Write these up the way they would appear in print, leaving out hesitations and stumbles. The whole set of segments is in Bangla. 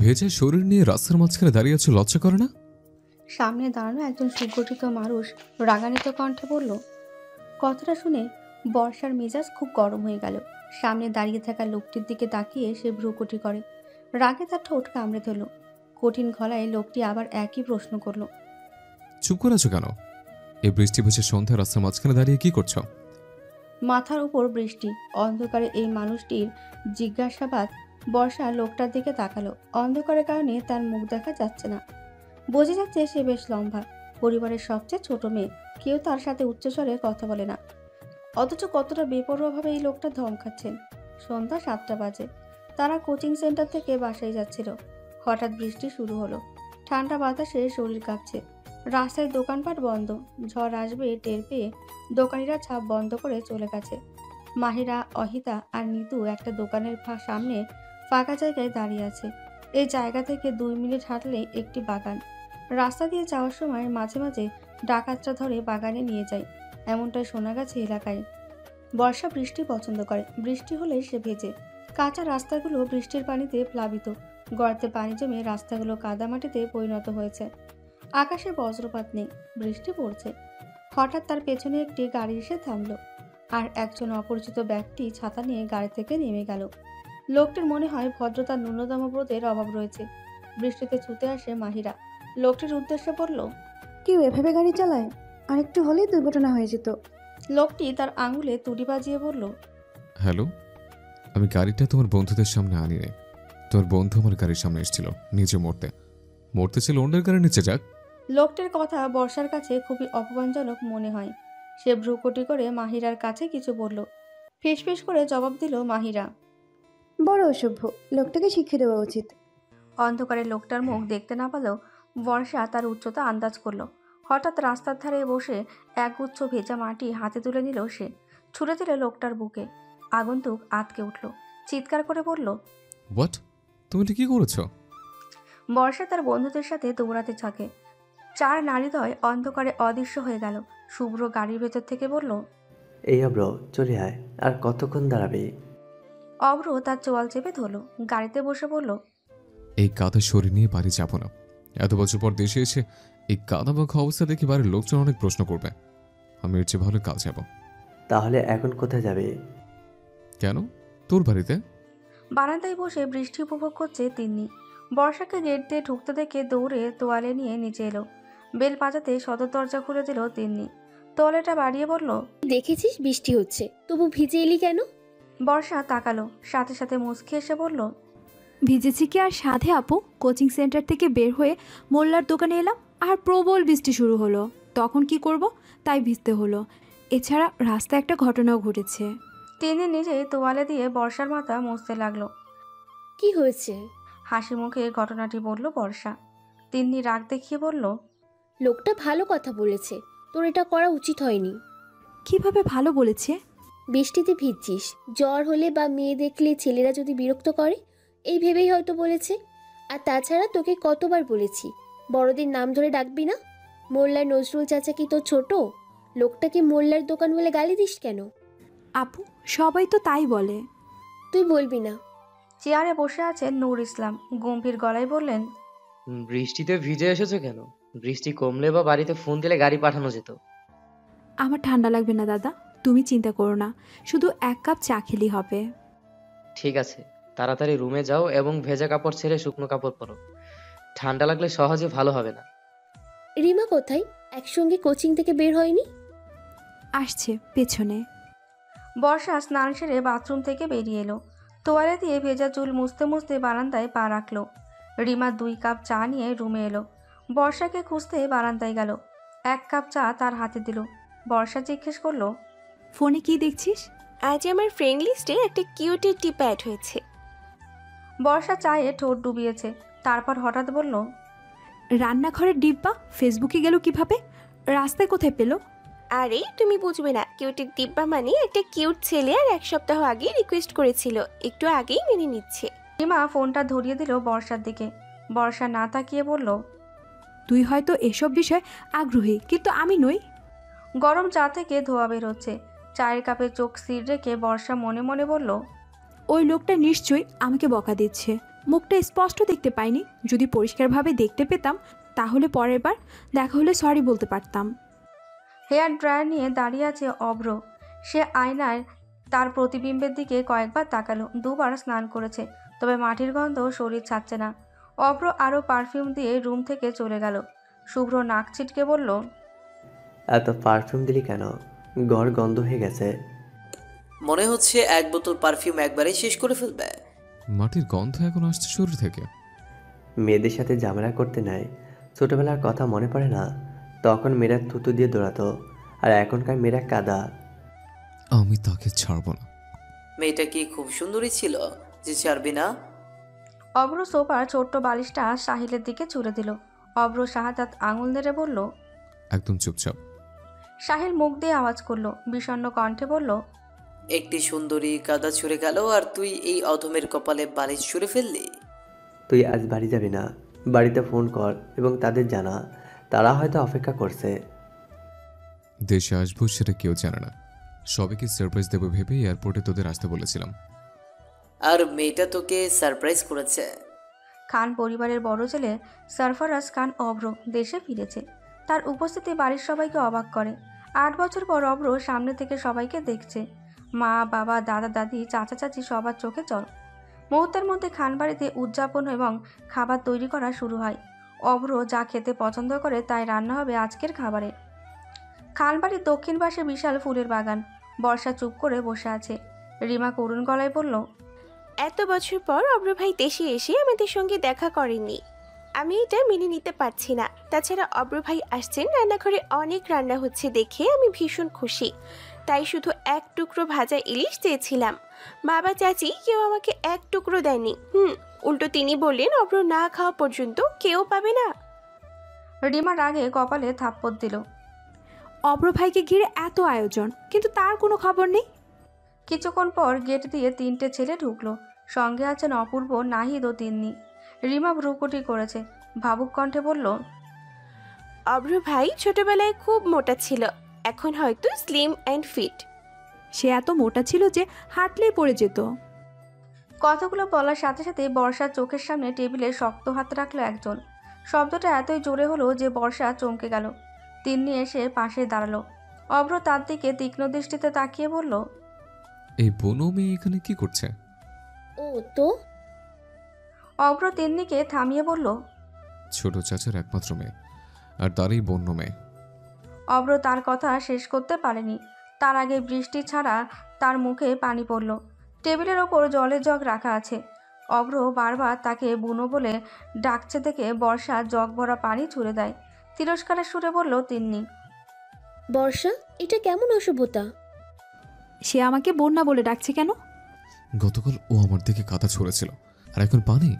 ভেজা শরীর নিয়ে রাস্তার মাঝখানে দাঁড়িয়ে আছো, লজ্জা করে না? সামনে দাঁড়ানো একজন সুগঠিত মানুষ রাগান্বিত কণ্ঠে বলল। কথাটা শুনে বর্ষার মেজাজ খুব গরম হয়ে গেল। সামনে দাঁড়িয়ে থাকা লোকটির দিকে তাকিয়ে সে ভ্রুকুটি করে। রাগে তার ঠোঁট কামড়ে ধরল। কঠিন গলায় লোকটি আবার একই প্রশ্ন করল। চুপ করে আছো কেন? এই বৃষ্টি ভেজা সন্ধ্যা রাস্তার মাঝখানে দাঁড়িয়ে কি করছো? মাথার উপর বৃষ্টি, অন্ধকারে এই মানুষটির জিজ্ঞাসাবাদ। বর্ষা লোকটার দিকে তাকালো। অন্ধকারের কারণে তার মুখ দেখা যাচ্ছে না। বোঝা যাচ্ছে সে বেশ লম্বা, পরিবারের সবচেয়ে ছোট মেয়ে। কেউ তার সাথে উচ্চস্বরে কথা বলে না, অথচ কতটা বেপরোয়াভাবে এই লোকটা ধমকাচ্ছেন। সন্ধ্যা 7টা বাজে। তারা কোচিং সেন্টার থেকে বাসায় যাচ্ছিল। হঠাৎ বৃষ্টি শুরু হলো। ঠান্ডা বাতাসে শরীর কাঁপছে। রাস্তায় দোকানপাট বন্ধ। ঝড় আসবে টের পেয়ে দোকানিরা ছাপ বন্ধ করে চলে গেছে। মাহিরা, অহিতা আর নিতু একটা দোকানের সামনে ফাঁকা জায়গায় দাঁড়িয়ে আছে। এই জায়গা থেকে 2 মিনিট হাঁটলেই একটি বাগান। রাস্তা দিয়ে যাওয়ার সময় মাঝে মাঝে ডাকাতরা ধরে বাগানে নিয়ে যায়, এমনটাই শোনা গেছে এলাকায়। বর্ষা বৃষ্টি পছন্দ করে। বৃষ্টি হলে সে ভেজে। কাঁচা রাস্তাগুলো বৃষ্টির পানিতে প্লাবিত। গর্তে পানি জমে রাস্তাগুলো কাদামাটিতে পরিণত হয়েছে। আকাশে বজ্রপাত নেই, বৃষ্টি পড়ছে। হঠাৎ তার পেছনে একটি গাড়ি এসে থামলো, আর একজন অপরিচিত ব্যক্তি ছাতা নিয়ে গাড়ি থেকে নেমে গেল। লোকটির মনে হয় ভদ্রতার ন্যূনতম বোধের অভাব রয়েছে। বৃষ্টিতে ছুটে আসে মাহিরা। লোকটির উদ্দেশ্যে বলল, কেউ এভাবে গাড়ি চালায়? আরেকটু হলেই দুর্ঘটনা হয়ে যেত। লোকটি তার আঙুলে তুড়ি বাজিয়ে বলল, হ্যালো, আমি গাড়িটা তোমার বন্ধুদের সামনে আনি নাই। তোমার বন্ধু আমার গাড়ির সামনে এসেছিল নিজে মরতে ছিল, অন্যের গাড়ির নিচে যাক। লোকটির কথা বর্ষার কাছে খুবই অপমানজনক মনে হয়। সে ভ্রুকুটি করে মাহিরার কাছে কিছু বলল। ফিসফিস করে জবাব দিল মাহিরা। বড় অসভ্য, লোকটাকে শিক্ষা দেওয়া উচিত। অন্ধকারে লোকটার মুখ দেখতে না পেলেও বর্ষা তার উচ্চতা আন্দাজ করল। হঠাৎ রাস্তার ধারে বসে একগুচ্ছ ভেজা মাটি হাতে তুলে নিল সে। ছুঁড়ে দিল লোকটার বুকে। আগন্তুক আঁতকে উঠল, চিৎকার করে বলল, হোয়াট? তুমি এটা কি করেছো? বর্ষা তার বন্ধুদের সাথে দৌড়াতে থাকে। 4 নারীদ্বয় অন্ধকারে অদৃশ্য হয়ে গেল। শুভ্র গাড়ির ভেতর থেকে বলল, এই অব্র, চলে আয়। আর কতক্ষণ দাঁড়াবি? অব্র তার চোয়াল চেপে ধরল। গাড়িতে বসে বলল, এই কাদা শরীর নিয়ে বাড়ি যাবো না। এত বছর পর দেশে এসে এই কাদা মাখা অবস্থা দেখে বাড়ির লোকজন অনেক প্রশ্ন করবে। আমি এর চেয়ে ভালো কাল যাব। তাহলে এখন কোথায় যাবে? কেন? তোর বাড়িতে। বারান্দায় বসে বৃষ্টি উপভোগ করছে তিন্নি। বর্ষাকে গেট দিয়ে ঢুকতে দেখে দৌড়ে তোয়ালে নিয়ে নিচে এলো। বেল বাজাতে সদর দরজা খুলে দিল তিন্নি। তোয়ালেটা বাড়িয়ে বলল, দেখেছিস বৃষ্টি হচ্ছে, তবু ভিজে এলি কেন? বর্ষা তাকালো, সাথে সাথে মুচকি এসে বলল, ভিজেছি কি আর সাধে আপু? কোচিং সেন্টার থেকে বের হয়ে মোল্লার দোকানে এলাম, আর প্রবল বৃষ্টি শুরু হলো। তখন কি করব, তাই ভিজতে হলো। এছাড়া রাস্তায় একটা ঘটনাও ঘটেছে। তিন্নি নিজেই তোয়ালে দিয়ে বর্ষার মাথা মুছতে লাগলো। কি হয়েছে? হাসি মুখে ঘটনাটি বলল বর্ষা। তিন্নি রাগ দেখিয়ে বলল, লোকটা ভালো কথা বলেছে, তোর এটা করা উচিত হয়নি। কিভাবে ভালো বলেছে? বৃষ্টিতে ভিজছিস, জ্বর হলে বা মেয়ে দেখলে ছেলেরা যদি বিরক্ত করে, এই ভেবেই হয়তো বলেছে। আর তাছাড়া তোকে কতবার বলেছি বড়দের নাম ধরে ডাকবি না। মোল্লার নজরুল চাচা কি তোর ছোট? লোকটাকে মোল্লার দোকান বলে গালি দিস কেন? আপু, সবাই তো তাই বলে। তুই বলবি না। চেয়ারে বসে আছেন নূর ইসলাম। গম্ভীর গলায় বললেন, বৃষ্টিতে ভিজে এসেছো কেন? বৃষ্টি কমলে বা বাড়িতে ফোন দিলে গাড়ি পাঠানো যেত। আমার ঠান্ডা লাগবে না দাদা, তুমি চিন্তা করো না। শুধু 1 কাপ চা খেলি হবে। ঠিক আছে, তাড়াতাড়ি রুমে যাও এবং ভেজা কাপড় ছেড়ে শুকনো কাপড় পরো। ঠান্ডা লাগলে সহজে ভালো হবে না। রিমা কোথায়? একসঙ্গে কোচিং থেকে বের হয়নি? আসছে পেছনে। বর্ষা স্নান সেরে বাথরুম থেকে বেরিয়ে এলো। তোয়ালে দিয়ে ভেজা চুল মুছতে মুছতে বারান্দায় পা রাখলো। রিমা 2 কাপ চা নিয়ে রুমে এলো। বর্ষাকে খুঁজতে বারান্দায় গেল। 1 কাপ চা তার হাতে দিল। বর্ষা জিজ্ঞেস করলো, ফোনে কি দেখছিস? আজ আমার ফ্রেন্ড লিস্টে একটা কিউটের টিপ অ্যাড হয়েছে। বর্ষা চায়ে ঠোঁট ডুবিয়েছে। তারপর হঠাৎ বলল, রান্নাঘরের ডিব্বা ফেসবুকে গেল কিভাবে? রাস্তায় কোথায় পেলো? আরে তুমি বুঝবে না, কিউটের ডিব্বা মানে একটা কিউট ছেলে আর 1 সপ্তাহ আগে রিকোয়েস্ট করেছিল, একটু আগেই মেনে নিচ্ছে। রিমা ফোনটা ধরিয়ে দিল বর্ষার দিকে। বর্ষা না তাকিয়ে বলল, তুই হয়তো এসব বিষয়ে আগ্রহী, কিন্তু আমি নই। গরম চা থেকে ধোয়া বের হচ্ছে। চায়ের কাপে চোখ স্থির রেখে বর্ষা মনে মনে বলল, ওই লোকটা নিশ্চয়ই আমাকে বকা দিচ্ছে। মুখটা স্পষ্ট দেখতে পাইনি, যদি পরিষ্কারভাবে দেখতে পেতাম তাহলে পরের বার দেখা হলে সরি বলতে পারতাম। হেয়ার ড্রায়ার নিয়ে দাঁড়িয়ে আছে অভ্র। সে আয়নায় তার প্রতিবিম্বের দিকে কয়েকবার তাকালো। দুবার স্নান করেছে, তবে মাটির গন্ধ শরীর ছাড়ছে না। অভ্র আরও পারফিউম দিয়ে রুম থেকে চলে গেল। শুভ্র নাক ছিটকে বলল, এত পারফিউম দিলি কেন? ঘর গন্ধ হয়ে গেছে। মনে হচ্ছে এক বোতল পারফিউম একবারেই শেষ করে ফেলবে। মাটির গন্ধ এখন আসছে শরীর থেকে। মেয়েদের সাথে ঝামেলা করতে নাই। ছোটবেলার কথা মনে পড়ে না? তখন মেয়েরা থুতু দিয়ে দৌড়াতো, আর এখনকার মেয়েরা কাদা। আমি তাকে ছাড়বো না। মেয়েটা কি খুব সুন্দরী ছিল যে ছাড়বি না? অভ্র সোফার ছোট্ট বালিশটা সাহিলের দিকে ছুড়ে দিল। অভ্র শাহাদাত আঙুল নেড়ে বলল, একদম চুপচাপ। সাহিল মুখ দিয়ে আওয়াজ করলো, বিষণ্ণ কণ্ঠে বলল, একটি সুন্দরী কাদা ছুঁড়ে গেল আর তুই এই অধমের কপালে বালিশ ছুঁড়ে ফেললি। তুই আজ বাড়ি যাবি না? বাড়িতে ফোন কর এবং তাদের জানা, তারা হয়তো অপেক্ষা করছে। দেশে আসবো সেটা কেউ জানে না। সবাইকে সারপ্রাইজ দেবো ভেবে এয়ারপোর্টে তোদের আসতে বলেছিলাম। আর মেয়েটা তোকে সারপ্রাইজ করেছে। খান পরিবারের বড় ছেলে সরফরাজ খান অভ্র দেশে ফিরেছে। তার উপস্থিতি বাড়ির সবাইকে অবাক করে। 8 বছর পর অভ্র সামনে থেকে সবাইকে দেখছে। মা, বাবা, দাদা, দাদি, চাচা, চাচি সবার চোখে জল। মুহূর্তের মধ্যে খান বাড়িতে উদযাপন এবং খাবার তৈরি করা শুরু হয়। অভ্র যা খেতে পছন্দ করে তাই রান্না হবে আজকের খাবারে। খান বাড়ির দক্ষিণ পাশে বিশাল ফুলের বাগান। বর্ষা চুপ করে বসে আছে। রিমা করুণ গলায় বলল, এত বছর পর অব্র ভাই দেশে এসে আমাদের সঙ্গে দেখা করেননি। আমি এটা মেনে নিতে পারছি না। তাছাড়া অব্র ভাই আসছেন, রান্নাঘরে অনেক রান্না হচ্ছে দেখে আমি ভীষণ খুশি। তাই শুধু এক টুকরো ভাজা ইলিশ চেয়েছিলাম। বাবা চাচি কেউ আমাকে এক টুকরো দেয়নি। উল্টো তিনি বললেন অব্র না খাওয়া পর্যন্ত কেউ পাবে না। রিমা রাগে কপালে থাপ্পড় দিল। অব্র ভাইকে ঘিরে এত আয়োজন, কিন্তু তার কোনো খবর নেই। কিছুক্ষণ পর গেট দিয়ে 3টে ছেলে ঢুকলো। সঙ্গে আছেন অপূর্ব, নাহিদ ও তিন্নি। রিমা ভ্রুকুটি করেছে, ভাবুক কণ্ঠে বলল, অব্র ভাই ছোটবেলায় খুব মোটা ছিল, এখন হয়তো স্লিম অ্যান্ড ফিট। সে এত মোটা ছিল যে হাঁটলেই পড়ে যেত। কথাগুলো বলার সাথে সাথে বর্ষার চোখের সামনে টেবিলে শক্ত হাত রাখলো একজন। শব্দটা এতই জোরে হলো যে বর্ষা চমকে গেল। তিন্নি এসে পাশে দাঁড়ালো। অভ্র তার দিকে তীক্ষ্ণ দৃষ্টিতে তাকিয়ে বলল, এই বনো মেয়ে এখানে কি করছে? ও তো অভ্র তিন্নিকে থামিয়ে বলল, ছোট চাচার একমাত্র মেয়ে, আর তারই বন্য মেয়ে। অভ্র তার কথা শেষ করতে পারেনি। তার আগে বৃষ্টি ছাড়া তার মুখে পানি পড়ল। টেবিলের ওপর জলের জগ রাখা আছে। অভ্র বারবার তাকে বুনো বলে ডাকছে দেখে বর্ষা জগ ভরা পানি ছুঁড়ে দেয়। তিরস্কারের সুরে বলল তিন্নি, বর্ষা, এটা কেমন অসভ্যতা? সে আমাকে বন্যা বলে ডাকছে কেন? গতকাল ও আমার দিকে কাদা ছড়েছিল, আর এখন পানি।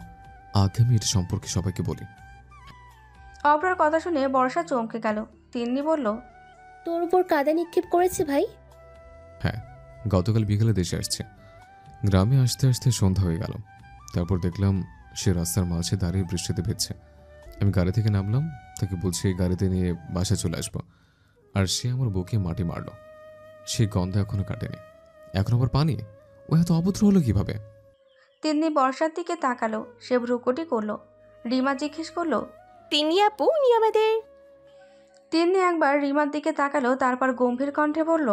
আগে আমি এটা সম্পর্কে সবাইকে বলি। অভ্রার কথা শুনে বর্ষা চমকে গেল। তিন্নি বলল, তোর উপর কাদা নিক্ষেপ করেছে ভাই? হ্যাঁ, গতকাল বিকেলে দেশে আসছে। গ্রামে আসতে আসতে সন্ধ্যা হয়ে গেল। তারপর দেখলাম সে রাস্তার মাঝে দাঁড়িয়ে বৃষ্টিতে ভিজছে। আমি গাড়ি থেকে নামলাম, তাকে বুঝিয়ে গাড়িতে নিয়ে বাসায় চলে আসবো, আর সে আমার বুকে মাটি মারল। সেই গন্ধ এখনো কাটেনি, এখন আবার পানি। ও এত অভদ্র হলো কিভাবে? তিন্নি বর্ষার দিকে তাকালো। সে ভ্রুকুটি করলো। রিমা জিজ্ঞেস করলো, তিনি আপু উনি আমাদের। তিন্নি একবার রিমার দিকে তাকালো, তারপর গম্ভীর কণ্ঠে বলল,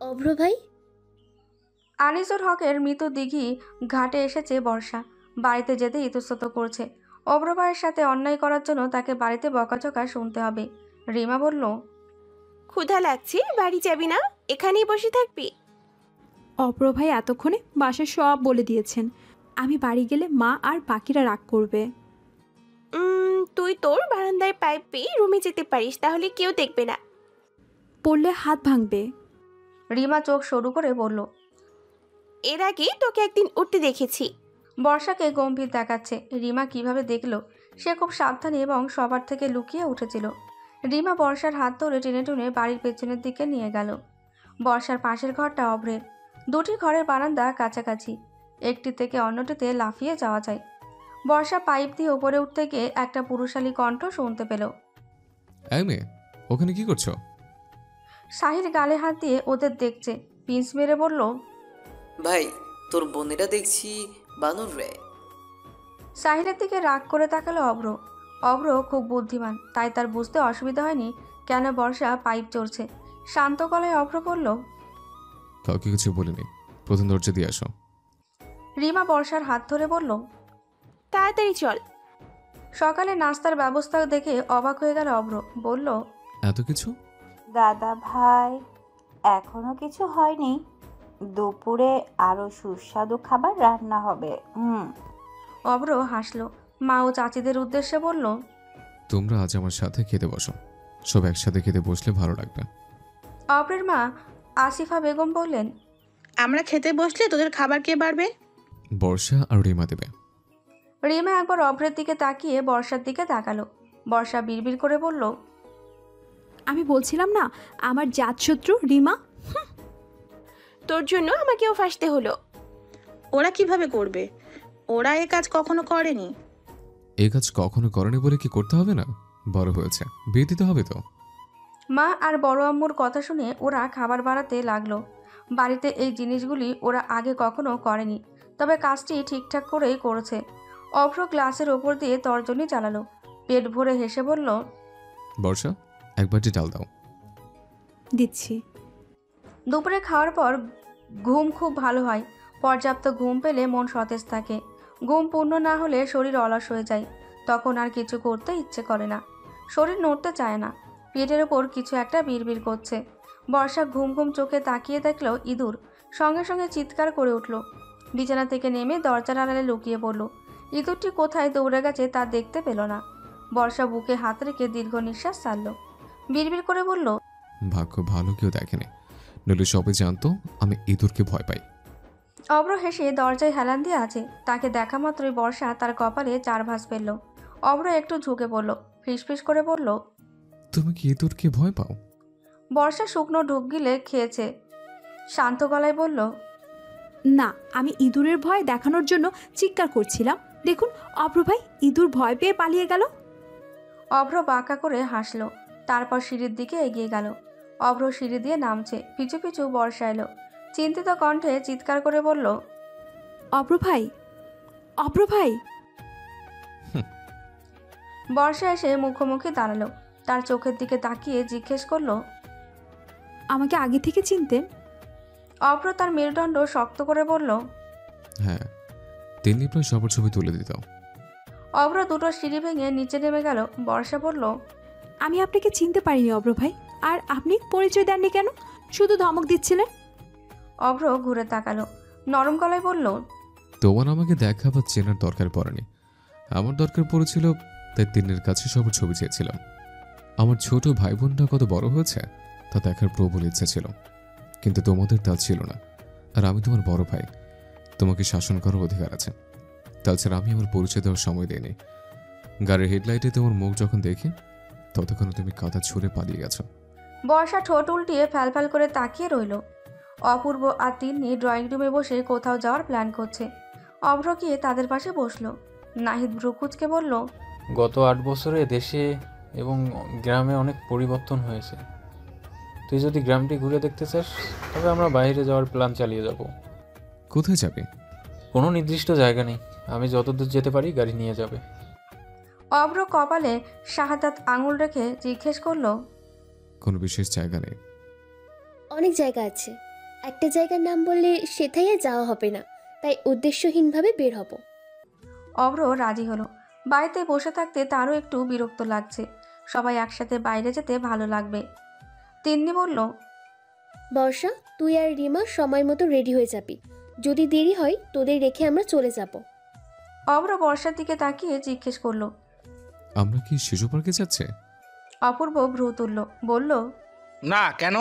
অভ্র ভাই? আনিসুর হকের মৃত দিঘি ঘাটে এসেছে বর্ষা। বাড়িতে যেতে ইতস্তত করছে। অভ্র ভাইয়ের সাথে অন্যায় করার জন্য তাকে বাড়িতে বকাঝকা শুনতে হবে। রিমা বলল, ক্ষুধা লাগছে, বাড়ি যাবি না? এখানেই বসে থাকবি? অব্র ভাই এতক্ষণে বাসায় সব বলে দিয়েছেন। আমি বাড়ি গেলে মা আর বাকিরা রাগ করবে। তুই তোর বারান্দায় পাইপ পেয়ে রুমে যেতে পারিস, তাহলে কেউ দেখবে না। পড়লে হাত ভাঙবে। রিমা চোখ সরু করে বলল, এর আগে তোকে একদিন উঠতে দেখেছি। বর্ষাকে গম্ভীর দেখাচ্ছে। রিমা কিভাবে দেখলো? সে খুব সাবধানী এবং সবার থেকে লুকিয়ে উঠেছিল। রিমা বর্ষার হাত ধরে টেনে টুনে বাড়ির পেছনের দিকে নিয়ে গেল। বর্ষার পাশের ঘরটা অভ্রের। 2টি ঘরের বারান্দা কাছাকাছি, একটি থেকে অন্যটিতে লাফিয়ে যাওয়া যায়। বর্ষা পাইপ দিয়ে উপরে উঠতে গিয়ে একটা পুরুষালী কণ্ঠ শুনতে পেল। এই মেয়ে, ওখানে কি করছো? সাহিল গালে হাত দিয়ে ওদের দেখছে, পিঞ্চ মেরে বলল, ভাই তোর বোনেরা দেখছি বানর রে। সাহিলের দিকে রাগ করে তাকালো অভ্র। অভ্র খুব বুদ্ধিমান, তাই তার বুঝতে অসুবিধা হয়নি কেন বর্ষা পাইপ চড়ছে। শান্ত গলায় অভ্র বলল, কাউকে কিছু বলিনি, প্রথম দরজা দিয়ে আসো। রিমা বর্ষার হাত ধরে বলল, তাড়াতাড়ি চল। সকালে নাস্তার ব্যবস্থা দেখে অবাক হয়ে গেল অভ্র। বলল, এত কিছু? দাদা ভাই, এখনো কিছু হয়নি। দুপুরে আরো সুস্বাদু খাবার রান্না হবে। অভ্র হাসলো। মা ও চাচিদের উদ্দেশ্যে বলল, তোমরা আজ আমার সাথে খেতে বসো, সব একসাথে খেতে বসলে ভালো লাগবে। অভ্রের মা আসিফা বেগম বললেন, আমরা খেতে বসলে তোদের খাবার কে বাড়বে? বর্ষা আর রিমা দেবে। রিমা একবার অভ্রের দিকে তাকিয়ে বর্ষার দিকে তাকালো। বর্ষা বিড়বিড় করে বলল, আমি বলছিলাম না আমার জাতশত্রু রিমা। তোর জন্য আমাকেও ফাঁসতে হলো। ওরা কিভাবে করবে? ওরা এ কাজ কখনো করেনি। এই কাজ কখনো করেনি বলে কি করতে হবে না? বড় হয়েছে, বিয়ে দিতে হবে তো। মা আর বড় আম্মুর কথা শুনে ওরা খাবার বাড়াতে লাগলো। বাড়িতে এই জিনিসগুলি ওরা আগে কখনো করেনি, তবে কাজটি ঠিকঠাক করেই করেছে। অভ্র গ্লাসের ওপর দিয়ে তর্জনী চালালো। পেট ভরে হেসে বলল, বর্ষা, এক বাটি ডাল দাও। দিচ্ছি। দুপুরে খাওয়ার পর ঘুম খুব ভালো হয়। পর্যাপ্ত ঘুম পেলে মন সতেজ থাকে। ঘুম পূর্ণ না হলে শরীর অলস হয়ে যায়, তখন আর কিছু করতে ইচ্ছে করে না, শরীর নড়তে চায় না। পেটের ওপর কিছু একটা বিড়বিড় করছে। বর্ষা ঘুম ঘুম চোখে তাকিয়ে দেখল ইঁদুর। সঙ্গে সঙ্গে চিৎকার করে উঠল। বিছানা থেকে নেমে দরজার আড়ালে লুকিয়ে পড়ল। ইঁদুরটি কোথায় দৌড়ে গেছে তা দেখতে পেল না। বর্ষা বুকে হাত রেখে দীর্ঘ নিঃশ্বাস ছাড়ল। বিড়বিড় করে বলল, ভাগ্য ভালো কেউ দেখেনি, নইলে সবাই জানতো আমি ইঁদুরকে ভয় পাই। অভ্র হেসে দরজায় হেলান দিয়ে আছে। তাকে দেখা মাত্রই বর্ষা তার কপালে 4 ভাঁজ ফেলল। অভ্র একটু ঝুঁকে পড়ল, ফিসফিস করে বলল, তুমি কি ইঁদুরকে ভয় পাও? বর্ষা শুকনো ঢুক গিলে খেয়েছে, শান্ত গলায় বলল, না, আমি ইঁদুরের ভয় দেখানোর জন্য চিৎকার করছিলাম। দেখুন অভ্র ভাই ইঁদুর ভয় পেয়ে পালিয়ে গেল। অভ্র বাঁকা করে হাসল, তারপর সিঁড়ির দিকে এগিয়ে গেল। অভ্র সিঁড়ি দিয়ে নামছে, পিছু পিছু বর্ষা এলো। চিন্তিত কণ্ঠে চিৎকার করে বলল, অভ্র ভাই, অভ্র ভাই। বর্ষা এসে মুখোমুখি দাঁড়ালো। তার চোখের দিকে তাকিয়ে জিজ্ঞেস করলো, আমাকে আগে থেকে চিনতেন? অভ্র তার মেরুদণ্ড শক্ত করে বলল, হ্যাঁ, তিনি প্রায় সবার ছবি তুলে দিত। অভ্র দুটো সিঁড়ি ভেঙে নিচে নেমে গেল। বর্ষা বলল, আমি আপনাকে চিনতে পারিনি অভ্র ভাই। আর আপনি পরিচয় দেননি কেন? শুধু ধমক দিচ্ছিলেন। অভ্র ঘুরে তাকালো, নরম গলায় বলল, তোমার আমাকে দেখা বা চেনার দরকার পড়েনি, আমার দরকার পড়েছিল, তাই তিনের কাছে সবার ছবি চেয়েছিলাম। আমার ছোট ভাই বোনটা কত বড় হয়েছে তা দেখার প্রবল ইচ্ছা ছিল, কিন্তু তোমাদের তা ছিল না। আর আমি তোমার বড় ভাই, তোমাকে শাসন করার অধিকার আছে। তাছাড়া আমি আমার পরিচয় দেওয়ার সময় দিইনি। গাড়ির হেডলাইটে তোমার মুখ যখন দেখি ততক্ষণ তুমি কাঁথা ছুঁড়ে পালিয়ে গেছো। বর্ষা ঠোঁট উল্টিয়ে ফ্যালফ্যাল করে তাকিয়ে রইল। অপূর্ব আর তিন্নি ড্রয়িং রুমে বসে কোথাও যাওয়ার প্ল্যান করছে। অভ্র গিয়ে তাদের পাশে বসলো। নাহিদ ভ্রুকুচকে বলল, গত 8 বছরে দেশে এবং গ্রামে অনেক পরিবর্তন হয়েছে। তুই যদি গ্রামটি ঘুরে দেখতে চাস তবে আমরা বাইরে যাওয়ার প্ল্যান চালিয়ে যাব। কোথায় যাবে? কোনো নির্দিষ্ট জায়গা নেই, আমি যতদূর যেতে পারি গাড়ি নিয়ে যাবে। অভ্র কপালে শাহাদাত আঙুল রেখে জিজ্ঞেস করলো, কোনো বিশেষ জায়গা নেই? অনেক জায়গা আছে, একটা জায়গার নাম বললে সেটাই আর যাওয়া হবে না, তাই উদ্দেশ্যহীনভাবে বের হব। অভ্র রাজি হলো। বাড়িতে বসে থাকতে তারও একটু বিরক্ত লাগছে। সবাই একসাথে বাইরে যেতে ভালো লাগবে। তিন্নি বলল, বর্ষা, তুই আর রিমা সময় মতো রেডি হয়ে যাবি, যদি দেরি হয় তোদের রেখে আমরা চলে যাব। অভ্র বর্ষার দিকে তাকিয়ে জিজ্ঞেস করলো, আমরা কি শিশু পার্কে যাচ্ছে? অপূর্ব ভ্রু তুলল, বলল, না। কেন?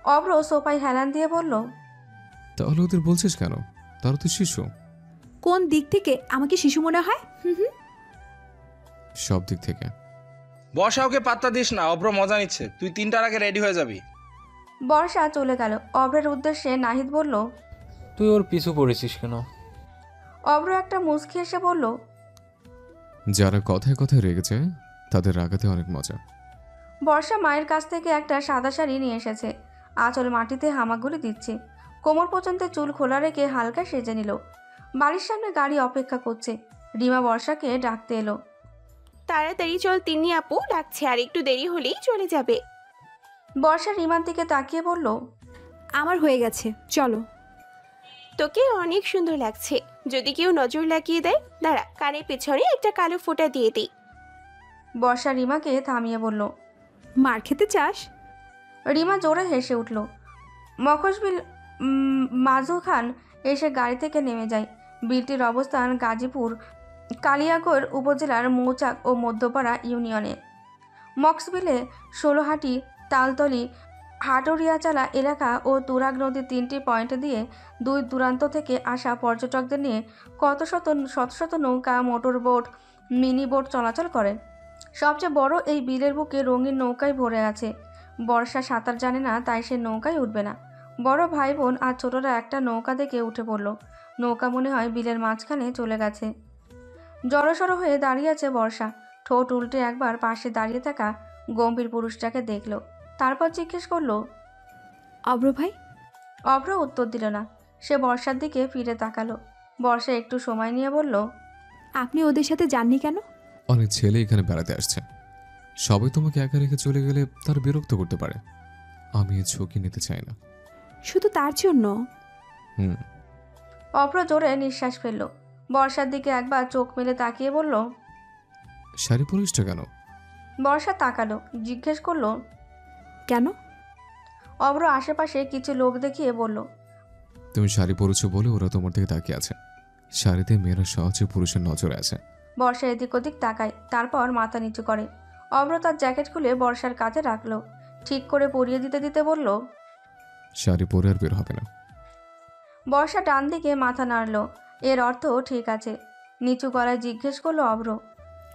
অভ্র সোফায় হেলান দিয়ে বলল, তাহলে ওদের বলছিস কেন? তারা তো শিশু। কোন দিক থেকে আমাকে শিশু মনে হয়? সব দিক থেকে। বর্ষা, ওকে পাত্তা দিস না, অভ্র মজা নিচ্ছে। তুই 3টার আগে রেডি হয়ে যাবি। বর্ষা চলে গেল। অভ্রের উদ্দেশ্যে নাহিদ বলল, তুই ওর পিছু পড়েছিস কেন? অভ্র একটা মুচকি এসে বলল, যারা কথায় কথায় রেগে যায় তাদের রাগাতে অনেক মজা। বর্ষা মায়ের কাছ থেকে একটা সাদা শাড়ি নিয়ে এসেছে। আঁচল মাটিতে হামাগুড়ি দিচ্ছে, কোমর পর্যন্ত চুল খোলা রেখে হালকা সেজে নিল। বাড়ির সামনে গাড়ি অপেক্ষা করছে। রিমা বর্ষাকে ডাকতে এলো। তাড়াতাড়ি চল, তিন্নি আপু ডাকছে, আর একটু দেরি হলেই চলে যাবে। বর্ষা রিমার দিকে তাকিয়ে বলল, আমার হয়ে গেছে, চলো। তোকে অনেক সুন্দর লাগছে, যদি কেউ নজর লাগিয়ে দেয় দাঁড়া, কানের পেছনে একটা কালো ফোঁটা দিয়ে দিই। বর্ষা রিমাকে থামিয়ে বলল, মার খেতে চাস? রিমা জোরে হেসে উঠল। মখশবিল মাজু খান এসে গাড়ি থেকে নেমে যায়। বিলটির অবস্থান গাজীপুর কালিয়াকৈর উপজেলার মৌচাক ও মধ্যপাড়া ইউনিয়নে। মক্সবিলে ষোলোহাটি, তালতলি, হাটুরিয়াচালা এলাকা ও তুরাগ নদীর 3টি পয়েন্ট দিয়ে দূর দূরান্ত থেকে আসা পর্যটকদের নিয়ে শত শত নৌকা, মোটর বোট, মিনি বোট চলাচল করে। সবচেয়ে বড় এই বিলের বুকে রঙিন নৌকায় ভরে আছে। বর্ষা সাঁতার জানে না, তাই সে নৌকায় উঠবে না। বড় ভাই বোন আর ছোটরা একটা নৌকা দেখে উঠে পড়ল। নৌকা মনে হয় বিলের মাঝখানে চলে গেছে। জড়সড় হয়ে দাঁড়িয়ে আছে বর্ষা। ঠোঁট উল্টে একবার পাশে দাঁড়িয়ে থাকা গম্ভীর পুরুষটাকে দেখল, তারপর জিজ্ঞেস করলো, অব্র ভাই? অভ্র উত্তর দিল না। সে বর্ষার দিকে ফিরে তাকালো। বর্ষা একটু সময় নিয়ে বলল, আপনি ওদের সাথে যাননি কেন? অনেক ছেলে এখানে বেড়াতে আসছে, সবাই তোমাকে একা রেখে চলে গেলে তার বিরক্ত করতে পারে। আমি এই ঝুঁকি নিতে চাই না। শুধু তার জন্য? অভ্র জোরে নিঃশ্বাস ফেলল। বর্ষার দিকে একবার চোখ মেলে তাকিয়ে বলল, শাড়ি পরিসটা কেন? বর্ষা তাকালো, জিজ্ঞেস করলো, কেন? অভ্র আশেপাশে কিছু লোক দেখিয়ে বলল, তুমি শাড়ি পরেছো বলে ওরা তোমার দিকে তাকিয়ে আছে। শাড়িতে মেয়েরা সহজে পুরুষের নজরে আছে। বর্ষা এদিক ওদিক তাকায়, তারপর মাথা নিচু করে। অভ্র তার জ্যাকেট খুলে বর্ষার কাঁধে রাখলো, ঠিক করে পরিয়ে দিতে দিতে বলল, শাড়ি পরে আর বের হবে না। বর্ষা ডান দিকে মাথা নাড়ল, এর অর্থ ঠিক আছে। নিচু গলায় জিজ্ঞেস করলো অভ্র,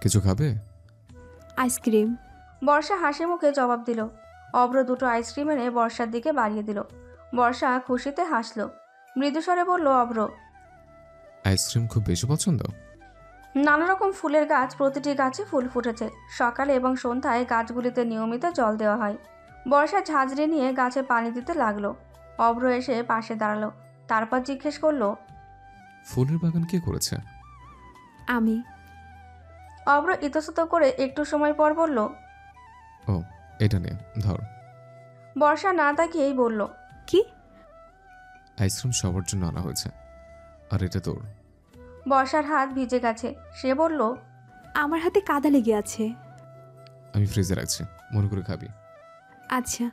কিছু খাবে? আইসক্রিম। বর্ষা হাসি মুখে জবাব দিল। অভ্র দুটো আইসক্রিম এনে বর্ষার দিকে বাড়িয়ে দিল। বর্ষা খুশিতে হাসল। মৃদুস্বরে বলল অভ্র, আইসক্রিম খুব বেশি পছন্দ? নানা রকম ফুলের গাছ, প্রতিটি গাছে ফুল ফুটেছে। সকালে এবং সন্ধ্যায় গাছগুলিতে নিয়মিত জল দেওয়া হয়। বর্ষা ঝাঁঝরি নিয়ে গাছে পানি দিতে লাগলো। অভ্র এসে পাশে দাঁড়ালো, তারপর জিজ্ঞেস করলো, ফুলের বাগান কে করেছে? আমি। অভ্র ইতস্তত করে একটু সময় পর বলল, ও, এটা নে, ধর। বর্ষা না তাকিয়েই বলল, কি? আইসক্রিম সবার জন্য আনা হয়েছে, আর এটা তোর। বর্ষার হাত ভিজে গেছে। সে বলল, আমার হাতে কাদা লেগে আছে। আমি ফ্রিজে রাখছি, মনে করে খাবি। আচ্ছা।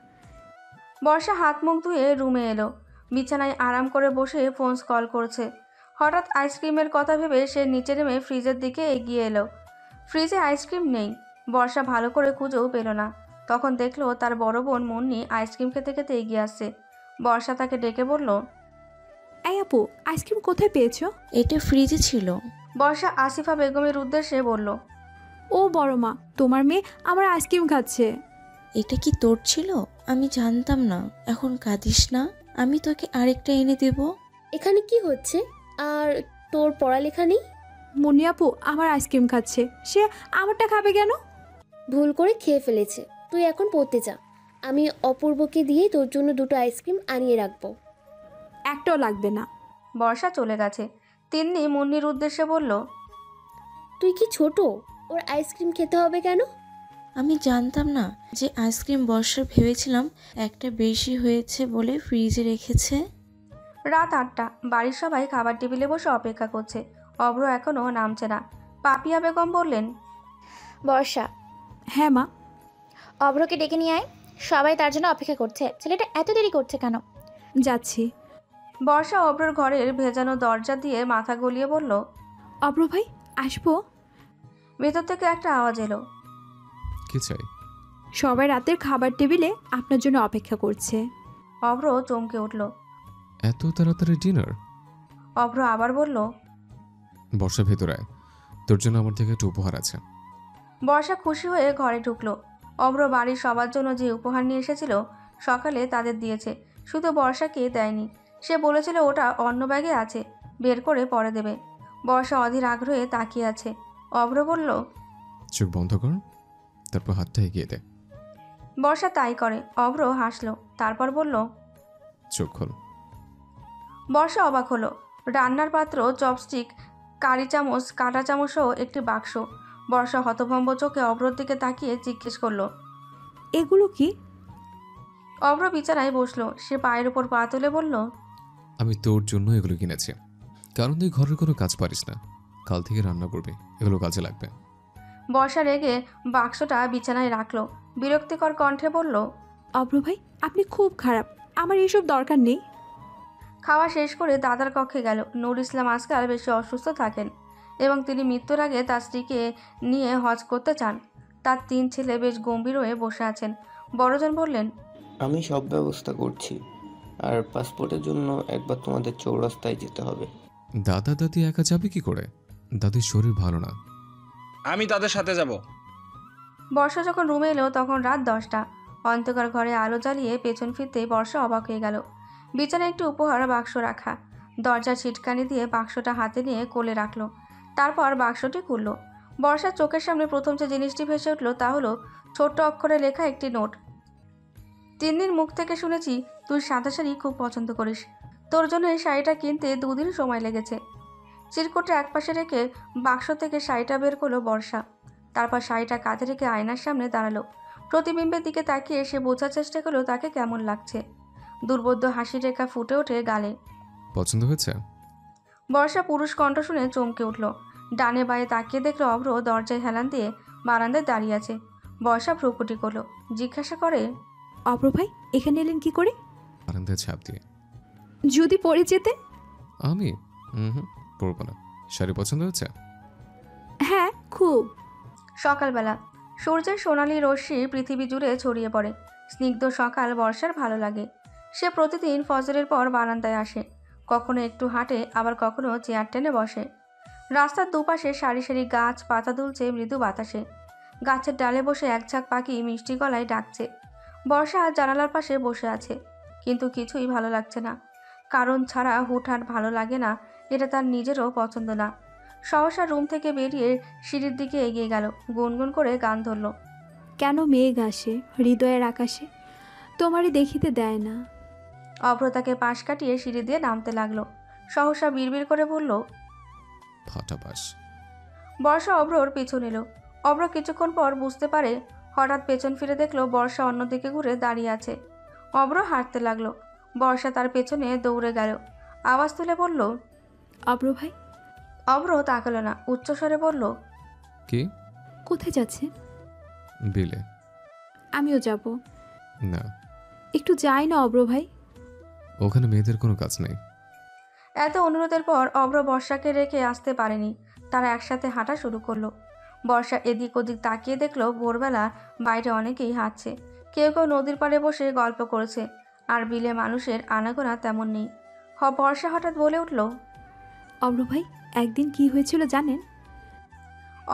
বর্ষা হাত মুখ ধুয়ে রুমে এলো। বিছানায় আরাম করে বসে ফোন কল করছে। হঠাৎ আইসক্রিমের কথা ভেবে সে নিচে নেমে ফ্রিজের দিকে এগিয়ে এলো। ফ্রিজে আইসক্রিম নেই। বর্ষা ভালো করে খুঁজেও পেল না। তখন দেখলো তার বড় বোন মুন্নি আইসক্রিম খেতে খেতে এগিয়ে আসছে। বর্ষা তাকে ডেকে বলল, এই আপু, আইসক্রিম কোথায় পেয়েছো? এটা ফ্রিজে ছিল। বর্ষা আসিফা বেগমের উদ্দেশ্যে বলল, ও বড় মা, তোমার মেয়ে আমার আইসক্রিম খাচ্ছে। এটা কি তোর ছিল? আমি জানতাম না। এখন কাঁদিস না, আমি তোকে আরেকটা এনে দেব। এখানে কি হচ্ছে? আর তোর পড়ালেখা নেই? মুন্নি আপু আমার আইসক্রিম খাচ্ছে, সে আমারটা খাবে কেন? ভুল করে খেয়ে ফেলেছে। তুই এখন পড়তে যা, আমি অপূর্বকে দিয়ে তোর জন্য দুটো আইসক্রিম আনিয়ে রাখবো। একটাও লাগবে না। বর্ষা চলে গেছে। তিন্নি মুন্নির উদ্দেশ্যে বলল, তুই কি ছোট? ওর আইসক্রিম খেতে হবে কেন? আমি জানতাম না যে আইসক্রিম বর্ষার, ভেবেছিলাম একটা বেশি হয়েছে বলে ফ্রিজে রেখেছে। রাত 8টা। বাড়ির সবাই খাবার টেবিলে বসে অপেক্ষা করছে। অভ্র এখনও নামছে না। পাপিয়া বেগম বললেন, বর্ষা। হ্যাঁ মা। অভ্রকে ডেকে নিয়ে আয়, সবাই তার জন্য অপেক্ষা করছে। ছেলেটা এত দেরি করছে কেন? যাচ্ছি। বর্ষা অভ্রর ঘরের ভেজানো দরজা দিয়ে মাথা গলিয়ে বলল, অভ্র ভাই আসবো? ভেতর থেকে একটা আওয়াজ এলো। কি চাই? সবাই রাতের খাবার টেবিলে আপনার জন্য অপেক্ষা করছে। অভ্র চমকে উঠল। এত তাড়াতাড়ি ডিনার? অভ্র আবার বলল, বর্ষা ভেতরে আয়, তোর জন্য আমার থেকে একটা উপহার আছে। বর্ষা খুশি হয়ে ঘরে ঢুকলো। অভ্র বাড়ির সবার জন্য যে উপহার নিয়ে এসেছিল সকালে তাদের দিয়েছে, শুধু বর্ষাকে দেয়নি। সে বলেছিল ওটা অন্য ব্যাগে আছে, বের করে পরে দেবে। বর্ষা অধীর আগ্রহে তাকিয়ে আছে। অভ্র বলল, চোখ বন্ধ কর, তারপর হাতটা এগিয়ে দে। বর্ষা তাই করে। অভ্র হাসলো, তারপর বলল, চোখ খোল। বর্ষা অবাক হলো। রান্নার পাত্র, চপস্টিক, কারি চামচ, কাঁটা চামচ সহ একটি বাক্স। বর্ষা হতভম্ব চোখে অভ্রর দিকে তাকিয়ে জিজ্ঞেস করলো, এগুলো কি? অভ্র বিছানায় বসলো। সে পায়ের উপর পা তুলে বলল, আমি তোর জন্য এগুলো কিনেছি, কারণ তুই ঘরের কোনো কাজ পারিস না। কাল থেকে রান্না করবি, এগুলো কাজে লাগবে। বর্ষা রেগে বাক্সটা বিছানায় রাখলো। বিরক্তিকর কণ্ঠে বলল, অভ্র ভাই, আপনি খুব খারাপ, আমার এসব দরকার নেই। খাওয়া শেষ করে দাদার কক্ষে গেল। নূর ইসলাম আজকাল বেশি অসুস্থ থাকেন এবং তিনি মৃত্যুর আগে তার স্ত্রীকে নিয়ে হজ করতে চান। তার 3 ছেলে বেশ গম্ভীর হয়ে বসে আছেন। বড়জন বললেন, আমি সব ব্যবস্থা করছি, আর পাসপোর্টের জন্য একবার তোমাদের চৌরাস্তায় যেতে হবে। দাদা দাদি একা যাবে কি করে? দাদির শরীর ভালো না। আমি তাদের সাথে যাব। বর্ষা যখন রুমে এলো তখন রাত 10টা। অন্ধকার ঘরে আলো জ্বালিয়ে পেছন ফিরতেই বর্ষা অবাক হয়ে গেল। বিছানায় একটি উপহার বাক্স রাখা। দরজার ছিটকানি দিয়ে বাক্সটা হাতে নিয়ে কোলে রাখলো। তারপর বাক্সটি খুলল। বর্ষার চোখের সামনে প্রথম যে জিনিসটি ভেসে উঠল তা হলো ছোট্ট অক্ষরে লেখা একটি নোট। 3 দিন মুখ থেকে শুনেছি তুই সাদা শাড়ি খুব পছন্দ করিস। তোর জন্য এই শাড়িটা কিনতে 2 দিন সময় লেগেছে। চিরকুটটা একপাশে রেখে বাক্স থেকে শাড়িটা বের করলো বর্ষা। তারপর শাড়িটা কাঁধে রেখে আয়নার সামনে দাঁড়ালো। প্রতিবিম্বের দিকে তাকিয়ে সে বোঝার চেষ্টা করলো তাকে কেমন লাগছে। দুর্বোধ্য হাসির রেখা ফুটে ওঠে গালে। পছন্দ হয়েছে? বর্ষা পুরুষ কণ্ঠ শুনে চমকে উঠল। ডানে বায়ে তাকিয়ে দেখলো অভ্র দরজায় হেলান দিয়ে বারান্দায় দাঁড়িয়ে আছে। বর্ষা ভ্রুকুটি করলো, জিজ্ঞাসা করে, অভ্র ভাই, এখানে এলেন কি করে? বারান্দায় ছাপ দিয়ে। যদি পড়ে যেতে? আমি পরবো না। শাড়ি পছন্দ হয়েছে? হ্যাঁ, খুব। সকালবেলা সূর্যের সোনালি রশ্মি পৃথিবী জুড়ে ছড়িয়ে পড়ে। স্নিগ্ধ সকাল বর্ষার ভালো লাগে। সে প্রতিদিন ফজরের পর বারান্দায় আসে। কখনো একটু হাঁটে, আবার কখনো চেয়ার টেনে বসে। রাস্তার দুপাশে সারি সারি গাছ, পাতা দুলছে মৃদু বাতাসে। গাছের ডালে বসে এক ঝাঁক পাখি মিষ্টি গলায় ডাকছে। বর্ষা জানালার পাশে বসে আছে, কিন্তু কিছুই ভালো লাগছে না। কারণ ছাড়া হুটহাট ভালো লাগে না, এটা তার নিজেরও পছন্দ না। সহসা রুম থেকে বেরিয়ে সিঁড়ির দিকে এগিয়ে গেল। গুনগুন করে গান ধরল, কেন মেঘ আসে হৃদয়ের আকাশে, তোমারই দেখিতে দেয় না। অভ্র তাকে পাশ কাটিয়ে সিঁড়ি দিয়ে নামতে লাগলো। সহসা বিড়বিড় করে বলল, ফাটা পাশ। বর্ষা অভ্রর পিছু নিল। অভ্র কিছুক্ষণ পর বুঝতে পারে, হঠাৎ পেছন ফিরে দেখলো বর্ষা অন্যদিকে ঘুরে দাঁড়িয়ে আছে। অভ্র হাঁটতে লাগলো। বর্ষা তার পেছনে দৌড়ে গেল। আওয়াজ তুলে বলল, অভ্র ভাই। অভ্র তাকালো না, উচ্চস্বরে বলল, কি? কোথায় যাচ্ছে? বিলে। আমিও যাব। না। একটু যাই না অভ্র ভাই? ওখানে মেয়েদের কোনো কাজ নেই। এত অনুরোধের পর অভ্র বর্ষাকে রেখে আসতে পারেনি। তারা একসাথে হাঁটা শুরু করলো। বর্ষা এদিক ওদিক তাকিয়ে দেখলো ভোরবেলা বাইরে অনেকেই হাঁটছে। কেউ কেউ নদীর পাড়ে বসে গল্প করেছে, আর বিলে মানুষের আনাগোনা তেমন নেই। বর্ষা হঠাৎ বলে উঠল, অভ্র ভাই, একদিন কি হয়েছিল জানেন?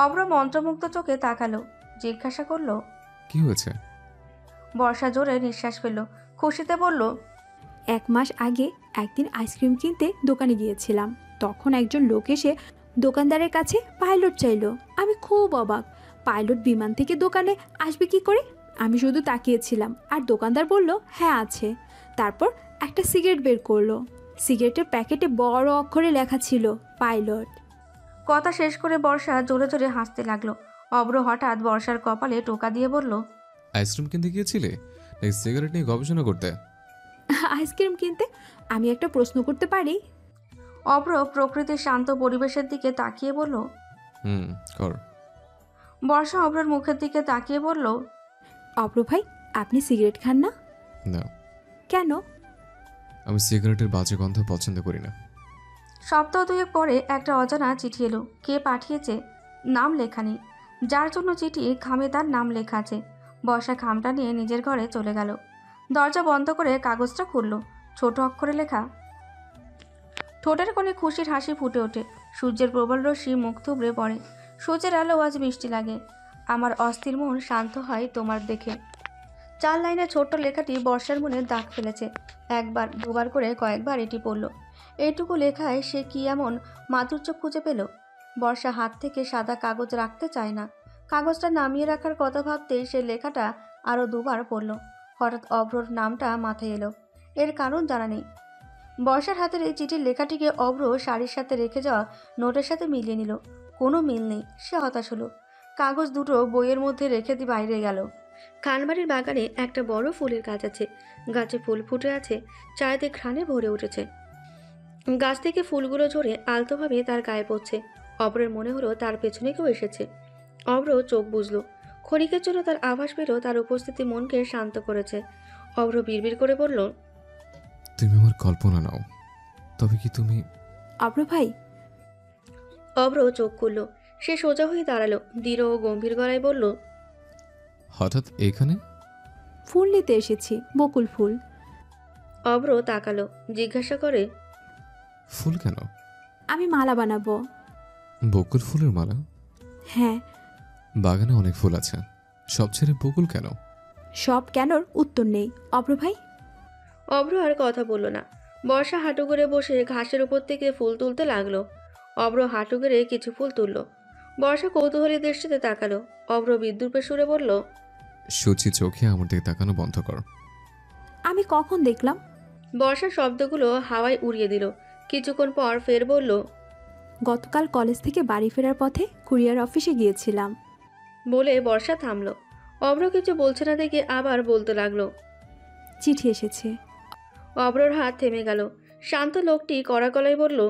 অভ্র মন্ত্রমুগ্ধ চোখে তাকালো, জিজ্ঞাসা করলো, কি হয়েছে? বর্ষা জোরে নিঃশ্বাস ফেলল, খুশিতে বলল, 1 মাস আগে একদিন আইসক্রিম কিনতে দোকানে গিয়েছিলাম। তখন একজন লোক এসে দোকানদারের কাছে পাইলট চাইলো। আমি খুব অবাক, পাইলট বিমান থেকে দোকানে আসবে কি করে? আমি শুধু তাকিয়েছিলাম, আর দোকানদার বলল হ্যাঁ আছে। তারপর একটা সিগারেট বের করলো। সিগারেটের প্যাকেটে বড় অক্ষরে লেখা ছিল পাইলট। কথা শেষ করে বর্ষা জোরে জোরে হাসতে লাগলো। অভ্র হঠাৎ বর্ষার কপালে টোকা দিয়ে বলল, আইসক্রিম কিনতে গিয়েছিলে নাকি সিগারেট নিয়ে গবেষণা করতে? আইসক্রিম কিনতে। আমি একটা প্রশ্ন করতে পারি? অভ্র প্রকৃতির শান্ত পরিবেশের দিকে তাকিয়ে বলল, কর। বর্ষা অভ্রের মুখের দিকে তাকিয়ে বলল, অভ্র ভাই, আপনি সিগারেট খান না? না। কেন? আমি সিগারেটের বাজে গন্ধ পছন্দ করি না। সপ্তাহ 2 পরে একটা অজানা চিঠি এলো। কে পাঠিয়েছে নাম লেখা নেই। যার জন্য চিঠি, খামে তার নাম লেখা আছে। বর্ষা খামটা নিয়ে নিজের ঘরে চলে গেল। দরজা বন্ধ করে কাগজটা খুলল। ছোট অক্ষরে লেখা। ঠোঁটের কোণে খুশির হাসি ফুটে ওঠে। সূর্যের প্রবল রশ্মি মুখ থুবড়ে পড়ে। সূর্যের আলো আজ মিষ্টি লাগে। আমার অস্থির মন শান্ত হয় তোমার দেখে। 4 লাইনে ছোট্ট লেখাটি বর্ষার মনে দাগ ফেলেছে। একবার, দুবার করে কয়েকবার এটি পড়ল। এইটুকু লেখায় সে কি এমন মাধুর্য খুঁজে পেল? বর্ষা হাত থেকে সাদা কাগজ রাখতে চায় না। কাগজটা নামিয়ে রাখার কথা ভাবতেই সে লেখাটা আরও দুবার পড়ল। হঠাৎ অভ্রর নামটা মাথায় এলো। এর কারণ জানা নেই। বর্ষার হাতের এই চিঠির লেখাটিকে অভ্র শাড়ির সাথে রেখে যাওয়া নোটের সাথে মিলিয়ে নিল। কোনো মিল নেই। সে হতাশ হলো। কাগজ দুটো বইয়ের মধ্যে রেখে দিয়ে বাইরে গেল। খানবাড়ির বাগানে একটা বড় ফুলের গাছ আছে। গাছে ফুল ফুটে আছে, চারিদিক ঘ্রাণে ভরে উঠেছে। গাছ থেকে ফুলগুলো ঝরে আলতোভাবে তার গায়ে পড়ছে। অভ্রের মনে হলো তার পেছনে কেউ এসেছে। অভ্র চোখ বুঝলো। ক্ষণিকের জন্য তার আভাস পেল তার উপস্থিতি মনকে শান্ত করেছে। অভ্র বিড়বিড় করে বলল, তুমি আমার কল্পনা নাও। তবে কি তুমি? অভ্র ভাই। অভ্র চোখ খুলল। সে সোজা হয়ে দাঁড়ালো। দৃঢ় ও গম্ভীর গলায় বলল, হঠাৎ এখানে? ফুল নিতে এসেছি, বকুল ফুল। অভ্র তাকালো। জিজ্ঞাসা করে, ফুল কেন? আমি মালা বানাবো। বকুল ফুলের মালা? হ্যাঁ। বাগানে অনেক ফুল আছে, সব ছেড়ে বকুল কেন? সব কেনর উত্তর নেই অভ্র ভাই। অভ্র আর কথা বলল না। বর্ষা হাঁটু গেড়ে বসে ঘাসের উপর থেকে ফুল তুলতে লাগলো। অভ্র হাঁটু গেড়ে কিছু ফুল তুলল। বর্ষা কৌতূহলী দৃষ্টিতে তাকালো। অভ্র বিদ্রূপের সুরে বলল, সূচি চোখে আমার দিকে তাকানো বন্ধ কর। আমি কখন দেখলাম? বর্ষা শব্দগুলো হাওয়ায় উড়িয়ে দিল। কিছুক্ষণ পর ফের বলল, গতকাল কলেজ থেকে বাড়ি ফেরার পথে কুরিয়ার অফিসে গিয়েছিলাম। বলে বর্ষা থামলো। অভ্র কিছু বলছে না দেখে আবার বলতে লাগলো, চিঠি এসেছে। অভ্রর হাত থেমে গেল। শান্ত লোকটি কড়া গলায় বলল,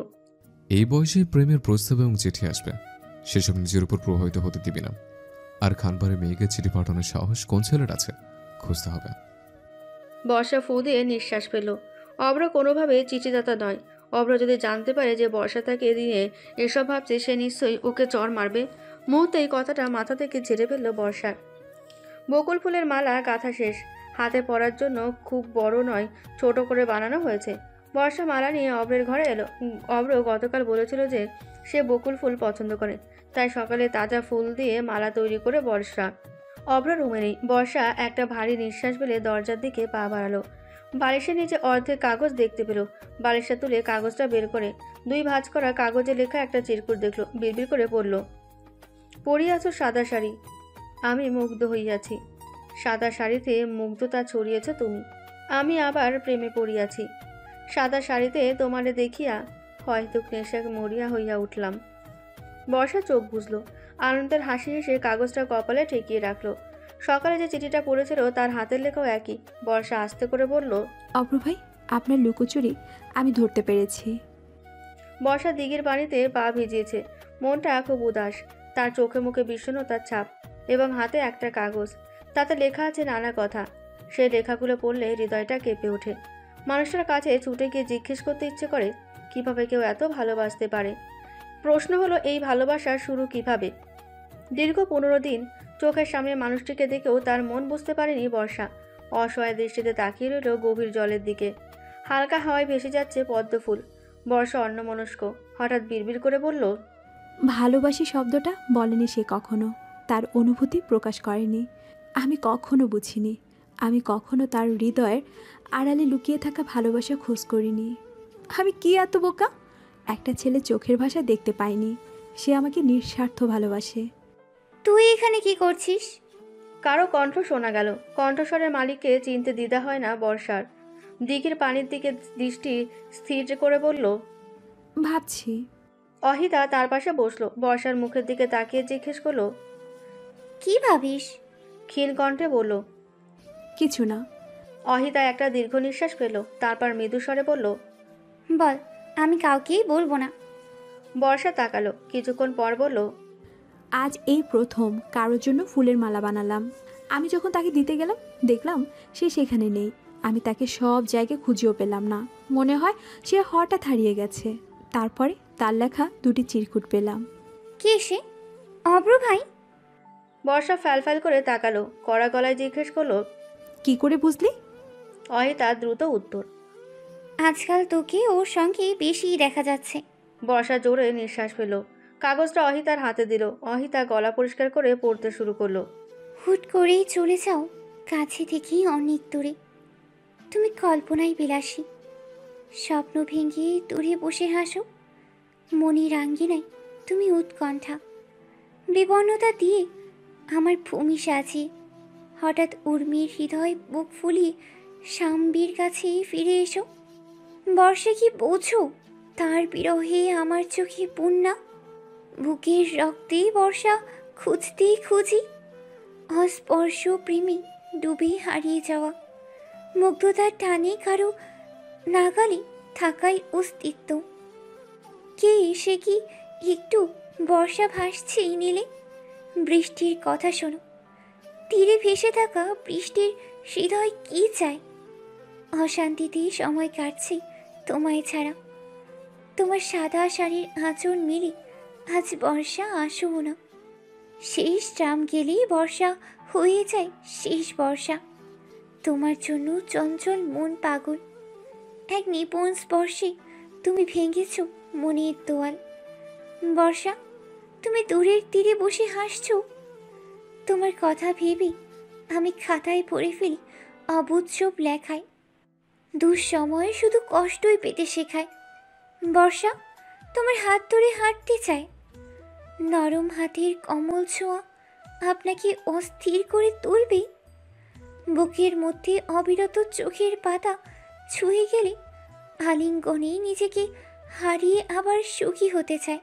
এই বয়সে প্রেমের প্রস্তাব এবং চিঠি আসবে, সেসব নিজের উপর প্রভাবিত হতে দিবি না। আর খানবারে মেয়েকে চিঠি পাঠানোর সাহস কোন ছেলের আছে, খুঁজতে হবে। বর্ষা ফু দিয়ে নিঃশ্বাস ফেল। অভ্র কোনোভাবে চিঠিদাতা নয়। অভ্র যদি জানতে পারে যে বর্ষা তাকে দিনে এসব ভাবছে, সে নিশ্চয়ই ওকে চড় মারবে। মুহূর্তে এই কথাটা মাথা থেকে ঝেড়ে ফেলল বর্ষার। বকুল ফুলের মালা গাঁথা শেষ। হাতে পরার জন্য খুব বড় নয়, ছোট করে বানানো হয়েছে। বর্ষা মালা নিয়ে অভ্রের ঘরে এলো। অভ্র গতকাল বলেছিল যে সে বকুল ফুল পছন্দ করে, তাই সকালে তাজা ফুল দিয়ে মালা তৈরি করে বর্ষা। অভ্র রুমে নেই। বর্ষা একটা ভারী নিঃশ্বাস ফেলে দরজার দিকে পা বাড়ালো। বালিশের নিচে অর্ধেক কাগজ দেখতে পেল। বালিশটা তুলে কাগজটা বের করে 2 ভাঁজ করা কাগজে লেখা একটা চিরকুট দেখলো। বিড়বিড় করে পড়ল, পরিয়াছ সাদা শাড়ি, আমি মুগ্ধ হইয়াছি। সাদা শাড়িতে মুগ্ধতা ছড়িয়েছ তুমি, আমি আবার প্রেমে পড়িয়াছি। সাদা শাড়িতে তোমারে দেখিয়া হয়তো নেশা মরিয়া হইয়া উঠলাম। বর্ষা চোখ বুঝলো। আনন্দের হাসি হেসে কাগজটা কপালে ঠেকিয়ে রাখলো। সকালে যে চিঠিটা পড়েছিল তার হাতের লেখাও একই। বর্ষা আস্তে করে বলল, অভ্র ভাই, আপনার লুকোচুরি আমি ধরতে পেরেছি। বর্ষা দিঘির পানিতে পা ভিজিয়েছে। মনটা খুব উদাস। তার চোখে মুখে বিষণ্ণতার ছাপ এবং হাতে একটা কাগজ। তাতে লেখা আছে নানা কথা। সেই লেখাগুলো পড়লে হৃদয়টা কেঁপে ওঠে। মানুষটার কাছে ছুটে গিয়ে জিজ্ঞেস করতে ইচ্ছে করে, কিভাবে কেউ এত ভালোবাসতে পারে। প্রশ্ন হলো, এই ভালোবাসার শুরু কিভাবে? দীর্ঘ 15 দিন চোখের সামনে মানুষটিকে দেখেও তার মন বুঝতে পারেনি বর্ষা। অসহায় দৃষ্টিতে তাকিয়ে রইল গভীর জলের দিকে। হালকা হাওয়ায় ভেসে যাচ্ছে পদ্মফুল। বর্ষা অন্যমনস্ক। হঠাৎ বিড়বিড় করে বলল, ভালোবাসি শব্দটা বলেনি সে কখনো, তার অনুভূতি প্রকাশ করেনি। আমি কখনো বুঝিনি, আমি কখনো তার হৃদয়ের আড়ালে লুকিয়ে থাকা ভালোবাসা খোঁজ করিনি। আমি কি এত বোকা! একটা ছেলে চোখের ভাষা দেখতে পাইনি, সে আমাকে নিঃস্বার্থ ভালোবাসে। তুই এখানে কি করছিস? কারো কণ্ঠ শোনা গেল। কণ্ঠস্বরের মালিককে চিনতে দ্বিধা হয় না বর্ষার। দিঘির পানির দিকে দৃষ্টি স্থির করে বলল, ভাবছি। অহিতা তার পাশে বসলো। বর্ষার মুখের দিকে তাকিয়ে জিজ্ঞেস করলো, কি ভাবিস? ক্ষীণ কণ্ঠে বলল, কিছু না। অহিতা একটা দীর্ঘ নিঃশ্বাস পেল। তারপর মৃদু স্বরে বলল, বল, আমি কাউকেই বলবো না। বর্ষা তাকালো। কিছুক্ষণ পর বলল, আজ এই প্রথম কারোর জন্য ফুলের মালা বানালাম। আমি যখন তাকে দিতে গেলাম দেখলাম সে সেখানে নেই। আমি তাকে সব জায়গায় খুঁজেও পেলাম না। মনে হয় সে হঠাৎ হারিয়ে গেছে। তারপরে তার লেখা 2টি চিরকুট পেলাম। কে সে? অভ্র ভাই? বর্ষা ফ্যালফ্যাল করে তাকালো। কড়া গলায় জিজ্ঞেস করলো, কি করে বুঝলি? অহিতা দ্রুত উত্তর, আজকাল তোকে ওর সঙ্গে বেশি দেখা যাচ্ছে। বর্ষা জোরে নিঃশ্বাস পেল। কাগজটা অহিতার হাতে দিল। অহিতা গলা পরিষ্কার করে পড়তে শুরু করলো, হুট করেই চলে যাও কাছে থেকেই অনেক দূরে। তুমি কল্পনায় বিলাসী, স্বপ্ন ভেঙে দূরে বসে হাসো। মনের আঙ্গিনায় তুমি উৎকণ্ঠা, বিবর্ণতা দিয়ে আমার ভূমি সাজিয়ে হঠাৎ উর্মির হৃদয় বুক ফুলিয়ে স্বামীর কাছে ফিরে এসো। বর্ষা কি বোঝো, তার বিরহে আমার চোখে বন্যা, বুকের রক্তে বর্ষা খুঁজতে খুঁজি, অস্পর্শ প্রেমে ডুবে হারিয়ে যাওয়া, মুগ্ধতার টানে কারো নাগালে থাকাই অস্তিত্ব। কে এসে কি একটু বর্ষা ভাসছে নীলে, বৃষ্টির কথা শোনো, তীরে ভেসে থাকা বৃষ্টির হৃদয় কি চায়, অশান্তিতে সময় কাটছে তোমায় ছাড়া, তোমার সাদা শাড়ির আঁচল মিলে আজ বর্ষা আসো না, শেষ ট্রাম গেলেই বর্ষা হয়ে যায় শেষ বর্ষা, তোমার জন্য চঞ্চল মন পাগল, এক নিপুণ স্পর্শে তুমি ভেঙেছ মনের তোয়াল। বর্ষা, তুমি দূরের তীরে বসে হাসছো, তোমার কথা ভেবে আমি খাতায় পড়ে ফেলি অবুঝ সব লেখায়, দুঃসময়ে শুধু কষ্টই পেতে শেখায়। বর্ষা, তোমার হাত ধরে হাঁটতে চায়, নরম হাতের কমল ছোঁয়া আপনাকে অস্থির করে তুলবে, বুকের মধ্যে অবিরত চোখের পাতা ছুঁয়ে গেলে আলিঙ্গনে নিজেকে হারিয়ে আবার সুখী হতে চায়।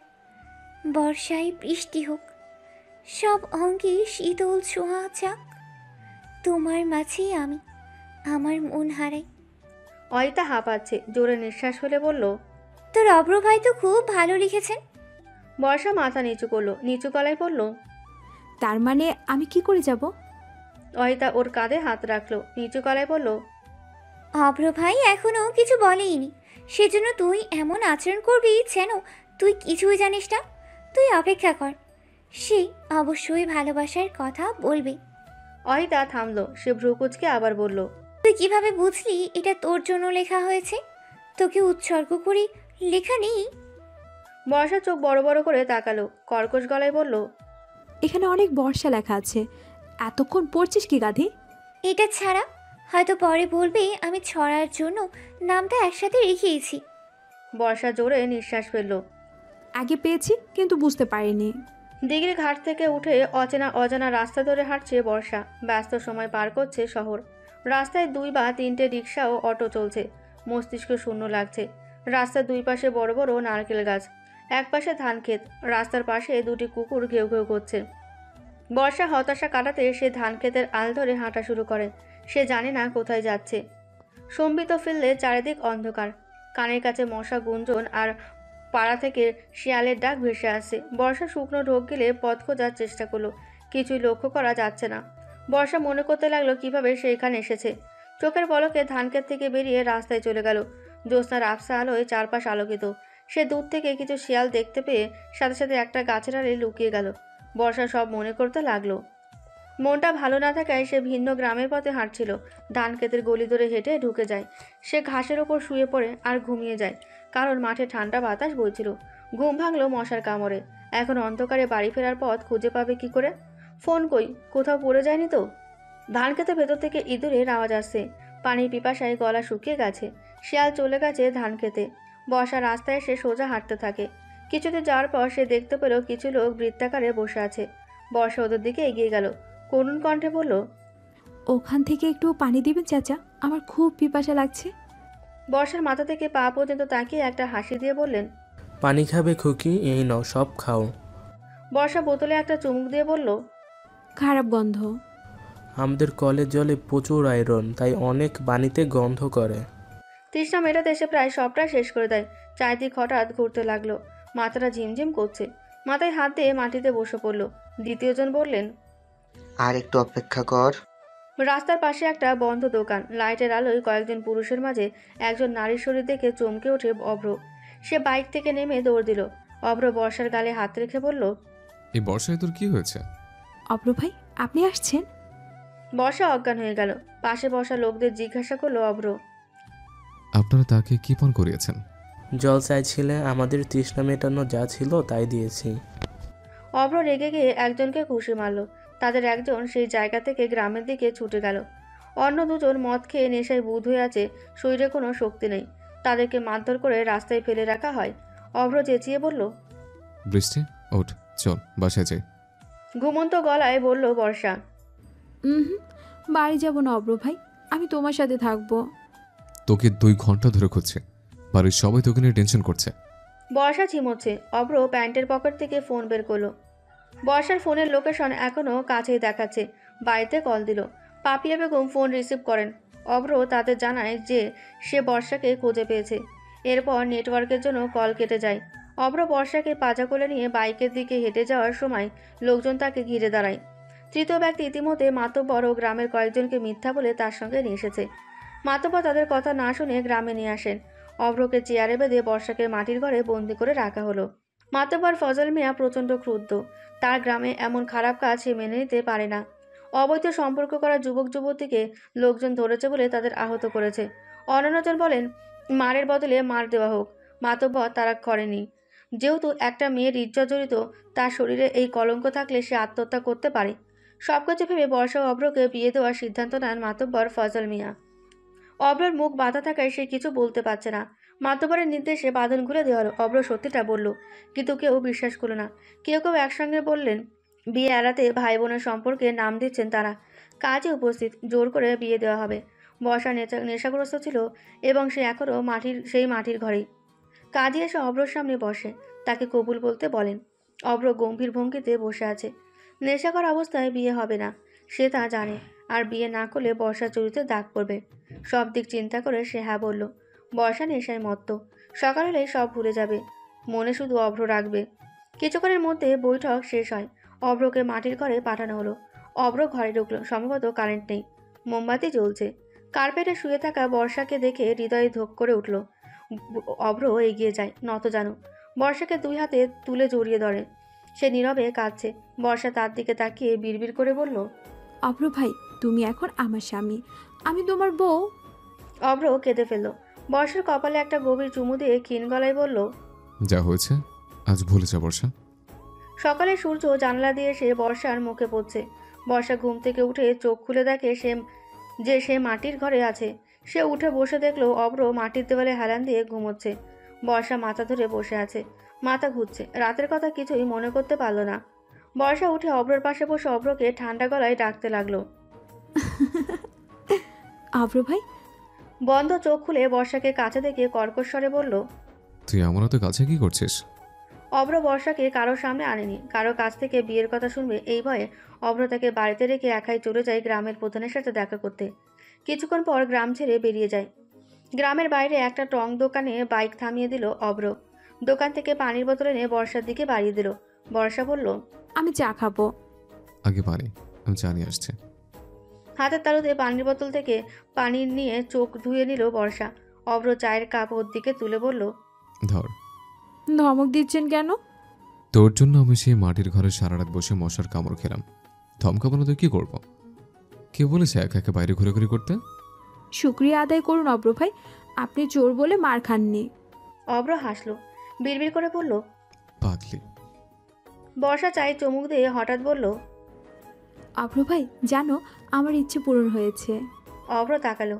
বর্ষায় বৃষ্টি হোক, সব অঙ্গে শীতল ছোঁয়া যাক, তোমার মাঝেই আমি আমার মন হারাই। অয়িতা হাঁপাচ্ছে, জোরে নিঃশ্বাস ফেলে বলল, তোর অব্র ভাই তো খুব ভালো লিখেছেন। বর্ষা মাথা নিচু করলো, নিচু গলায় বলল, তার মানে আমি কি করে যাব? অয়িতা ওর কাঁধে হাত রাখলো, নিচু গলায় বলল, অব্র ভাই এখনো কিছু বলেইনি, সেজন্য তুই এমন আচরণ করবি যেন তুই কিছুই জানিস না। তুই অপেক্ষা কর, সে অবশ্যই ভালোবাসার কথা বলবে। অয়িতা থামলো, সে ভ্রুকুচকে আবার বলল, তুই কিভাবে বুঝলি এটা তোর জন্য লেখা হয়েছে? তোকে উৎসর্গ করে লেখা নেই। বর্ষা চোখ বড় বড় করে তাকালো, কর্কশ গলায় বলল, এখানে অনেক বর্ষা লেখা আছে, এতক্ষণ পড়ছিস কি গাধি? এটা ছাড়া হয়তো পরে বলবে আমি ছড়ার জন্য নামটা একসাথে রেখেছি। বর্ষা জোরে নিঃশ্বাস ফেলল। আগে পেয়েছি কিন্তু বুঝতে পারিনি। দিঘির ঘাট থেকে উঠে অচেনা অজানা রাস্তা ধরে হাঁটছে বর্ষা, ব্যস্ত সময় পার করছে শহর। রাস্তায় 2 বা 3টে রিক্সা ও অটো চলছে, মস্তিষ্ক শূন্য লাগছে। রাস্তার দুই পাশে বড় বড় নারকেল গাছ, এক পাশে ধান ক্ষেত, রাস্তার পাশে 2টি কুকুর ঘেউ ঘেউ করছে। বর্ষা হতাশা কাটাতে সে ধান ক্ষেতের আল ধরে হাঁটা শুরু করে। সে জানে না কোথায় যাচ্ছে। সম্বিত ফেললে চারিদিক অন্ধকার, কানের কাছে মশা গুঞ্জন আর পাড়া থেকে শিয়ালের ডাক ভেসে আসছে। বর্ষা শুকনো ঢোক গেলে পথ খোঁজার চেষ্টা করলো, কিছুই লক্ষ্য করা যাচ্ছে না। বর্ষা মনে করতে লাগলো কিভাবে সে এখানে এসেছে। চোখের পলকে ধানক্ষেত থেকে বেরিয়ে রাস্তায় চলে গেল। জ্যোৎস্নার আবসা আলোয় চারপাশ আলোকিত। সে দূর থেকে কিছু শিয়াল দেখতে পেয়ে সাথে সাথে একটা গাছের আড়ে লুকিয়ে গেল। বর্ষা সব মনে করতে লাগলো। মনটা ভালো না থাকায় সে ভিন্ন গ্রামের পথে হাঁটছিল। ধানক্ষেতের গলি ধরে হেঁটে ঢুকে যায়। সে ঘাসের ওপর শুয়ে পড়ে আর ঘুমিয়ে যায়, কারণ মাঠে ঠান্ডা বাতাস বইছিল। ঘুম ভাঙলো মশার কামড়ে। এখন অন্ধকারে বাড়ি ফেরার পথ খুঁজে পাবে কি করে? ফোন কই, কোথাও পড়ে যায়নি তো? ধানক্ষেতের ভেতর থেকে ইঁদুরের আওয়াজ আসছে। পানির পিপাসায় গলা শুকিয়ে গেছে। শিয়াল চলে গেছে ধানক্ষেতে। বর্ষা রাস্তায় সে সোজা হাঁটতে থাকে। কিছুতে যাওয়ার পর সে দেখতে পেল কিছু লোক বৃত্তাকারে বসে আছে। বর্ষা ওদের দিকে এগিয়ে গেল, করুণ কণ্ঠে বলল, ওখান থেকে একটু পানি দিবেন চাচা, আমার খুব পিপাসা লাগছে। বর্ষার মাথা থেকে পা পর্যন্ত তাকিয়ে একটা হাসি দিয়ে বললেন, পানি খাবে খুকি? এই নাও, সব খাও। বর্ষা বোতলে একটা চুমুক দিয়ে বলল, খারাপ গন্ধ। আমাদের কলের জলে প্রচুর আয়রন, তাই অনেক পানিতে গন্ধ করে। তৃষ্ণা মেটাতে এসে প্রায় সবটা শেষ করে দেয়। চারিদিক হঠাৎ ঘুরতে লাগলো, মাথাটা ঝিমঝিম করছে। মাথায় হাত দিয়ে মাটিতে বসে পড়ল। দ্বিতীয়জন বললেন, আর একটু অপেক্ষা কর। রাস্তার পাশে একটা বন্ধ দোকান, লাইটের আলোয় কয়েকজন পুরুষের মাঝে একজন নারীর শরীর দেখে চমকে ওঠে অভ্র। সে বাইক থেকে নেমে দৌড় দিল। অভ্র বর্ষার গালে হাত রেখে বলল, এই বর্ষায় তোর কি হয়েছে? অভ্র ভাই, আপনি আসছেন? বর্ষা অজ্ঞান হয়ে গেল। পাশে বসা লোকদের জিজ্ঞাসা করলো অভ্র, আপনারা তাকে কি পান করিয়েছেন? জল চাইছিলে, আমাদের তৃষ্ণা মেটানো যা ছিল তাই দিয়েছি। অভ্র রেগে গিয়ে একজনকে ঘুষি মারল। তাদের একজন সেই জায়গা থেকে গ্রামের দিকে ছুটে গেল। অন্য দুজন মদ খেয়ে নেশায় বুঁদ হয়ে আছে, শরীরে কোনো শক্তি নেই। তাদেরকে মারধর করে রাস্তায় ফেলে রাখা হয়। অভ্র চেঁচিয়ে বলল, বৃষ্টি ওঠ, চল বাসায় যাই। ঘুমন্ত গলায় বলল বর্ষা, বাড়ি যাব না অব্র ভাই, আমি তোমার সাথে থাকবো। তোকে 2 ঘন্টা ধরে খুঁজছে, বাড়ির সবাই তোকে নিয়ে টেনশন করছে। বর্ষা ঝিমোচ্ছে। অব্র প্যান্টের পকেট থেকে ফোন বের করলো। বর্ষার ফোনের লোকেশন এখনও কাছেই দেখাচ্ছে। বাড়িতে কল দিল। পাপিয়া বেগম ফোন রিসিভ করেন। অব্র তাদের জানায় যে সে বর্ষাকে খুঁজে পেয়েছে। এরপর নেটওয়ার্কের জন্য কল কেটে যায়। অব্র বর্ষাকে পাজা কোলে নিয়ে বাইকের দিকে হেঁটে যাওয়ার সময় লোকজন তাকে ঘিরে দাঁড়ায়। তৃতীয় ব্যক্তি ইতিমধ্যে মাতব্বর ও গ্রামের কয়েকজনকে মিথ্যা বলে তার সঙ্গে নিয়ে এসেছে। মাতব্বর তাদের কথা না শুনে গ্রামে নিয়ে আসেন। অব্রকে চেয়ারে বেঁধে বর্ষাকে মাটির ঘরে বন্দি করে রাখা হলো। মাতব্বর ফজল মিয়া প্রচণ্ড ক্রুদ্ধ। তার গ্রামে এমন খারাপ কাজ সে মেনে নিতে পারে না। অবৈধ সম্পর্ক করা যুবক যুবতীকে লোকজন ধরেছে বলে তাদের আহত করেছে। অন্যজন বলেন মারের বদলে মার দেওয়া হোক। মাতব্বর তারা করেনি। যেহেতু একটা মেয়ের ইজ্জত জড়িত, তার শরীরে এই কলঙ্ক থাকলে সে আত্মহত্যা করতে পারে। সবকিছু ভেবে বর্ষা ও অব্রকে বিয়ে দেওয়ার সিদ্ধান্ত নেন মাতব্বর ফজল মিয়া। অব্রর মুখ বাঁধা থাকায় সে কিছু বলতে পারছে না। মাতব্বরের নির্দেশে বাঁধন খুলে দেওয়া হলো। অব্র সত্যিটা বলল, কিন্তু কেউ বিশ্বাস করল না। কেউ কেউ একসঙ্গে বললেন বিয়ে এড়াতে ভাই বোনের সম্পর্কে নাম দিচ্ছেন তারা। কাজে উপস্থিত, জোর করে বিয়ে দেওয়া হবে। বর্ষা নেশাগ্রস্ত ছিল এবং সে এখনও সেই মাটির ঘরেই। কাজী এসে অব্রর সামনে বসে, তাকে কবুল বলতে বলেন। অব্র গম্ভীর ভঙ্গিতে বসে আছে। নেশাকর অবস্থায় বিয়ে হবে না, সে তা জানে। আর বিয়ে না করলে বর্ষার চরিত্রে দাগ পড়বে। সব দিক চিন্তা করে সে হ্যাঁ বলল। বর্ষা নেশায় মত্ত। সকাল হলে সব ভুলে যাবে, মনে শুধু অব্র রাখবে। কিছুক্ষণের মধ্যে বৈঠক শেষ হয়। অব্রকে মাটির ঘরে পাঠানো হলো। অব্র ঘরে ঢুকলো। সম্ভবত কারেন্ট নেই, মোমবাতি জ্বলছে। কার্পেটে শুয়ে থাকা বর্ষাকে দেখে হৃদয়ে ধোক করে উঠল। অব্র এগিয়ে যায়, নত জানু। বর্ষাকে 2 হাতে তুলে জড়িয়ে ধরে। সে নীরবে কাঁদছে। বর্ষা তার দিকে তাকিয়ে বিড়বিড় করে বলল, অব্র ভাই, তুমি এখন আমার স্বামী, আমি তোমার বউ। অব্র কেঁদে ফেলল। বর্ষার কপালে একটা গভীর চুমু দিয়ে ক্ষীণ গলায় বলল, যা হয়েছে আজ ভুলে যা বর্ষা। সকালে সূর্য জানলা দিয়ে এসে বর্ষার মুখে পড়ছে। বর্ষা ঘুম থেকে উঠে চোখ খুলে দেখে সে মাটির ঘরে আছে। সে উঠে বসে দেখলো অব্র মাটির দেওয়ালে হেলান দিয়ে ঘুমোচ্ছে। বর্ষা মাথা ধরে বসে আছে, মাথা ঘুরছে। রাতের কথা কিছুই মনে করতে পারল না। বর্ষা উঠে অব্রর পাশে বসে অব্রকে ঠান্ডা গলায় ডাকতে লাগলো, অব্র ভাই। বন্ধ চোখ খুলে বর্ষাকে কাছে দেখে কর্কশ স্বরে বলল, তুই আমার তো কাছে কি করছিস? অব্র বর্ষাকে কারোর সামনে আনেনি। কারো কাছ থেকে বিয়ের কথা শুনবে এই ভয়ে অব্র তাকে বাড়িতে রেখে একাই চলে যায় গ্রামের প্রধানের সাথে দেখা করতে। কিছুক্ষণ পর গ্রাম ছেড়ে বেরিয়ে যায়। গ্রামের বাইরে একটা টং দোকানে বাইক থামিয়ে দিল অব্র। দোকান থেকে পানির বোতল এনে বর্ষার দিকে বাড়িয়ে দিল। বর্ষা বলল, আমি চা খাবো। আগে পানি, আমি চা নিয়ে আসছি। হাতের তালুতে পানির বোতল থেকে পানি নিয়ে চোখ ধুয়ে নিল বর্ষা। অব্র চায়ের কাপ ওর দিকে তুলে বলল, ধর। ধমক দিচ্ছেন কেন? তোর জন্য আমি সেই মাটির ঘরে সারা রাত বসে মশার কামড় খেলাম। ধমকাবো না তো কি করবো? কে বলেছে একা একা বাইরে ঘোরাঘুরি করতে? শুকরিয়া আদায় করুন অব্র ভাই, আপনি চোর বলে মার খাননি। অব্র হাসলো, বিড়বিড় করে বলল, পাগলি। বর্ষা চায়ে চুমুক দিয়ে হঠাৎ বলল, অব্র ভাই জানো, আমার ইচ্ছে পূরণ হয়েছে। অব্র তাকালো,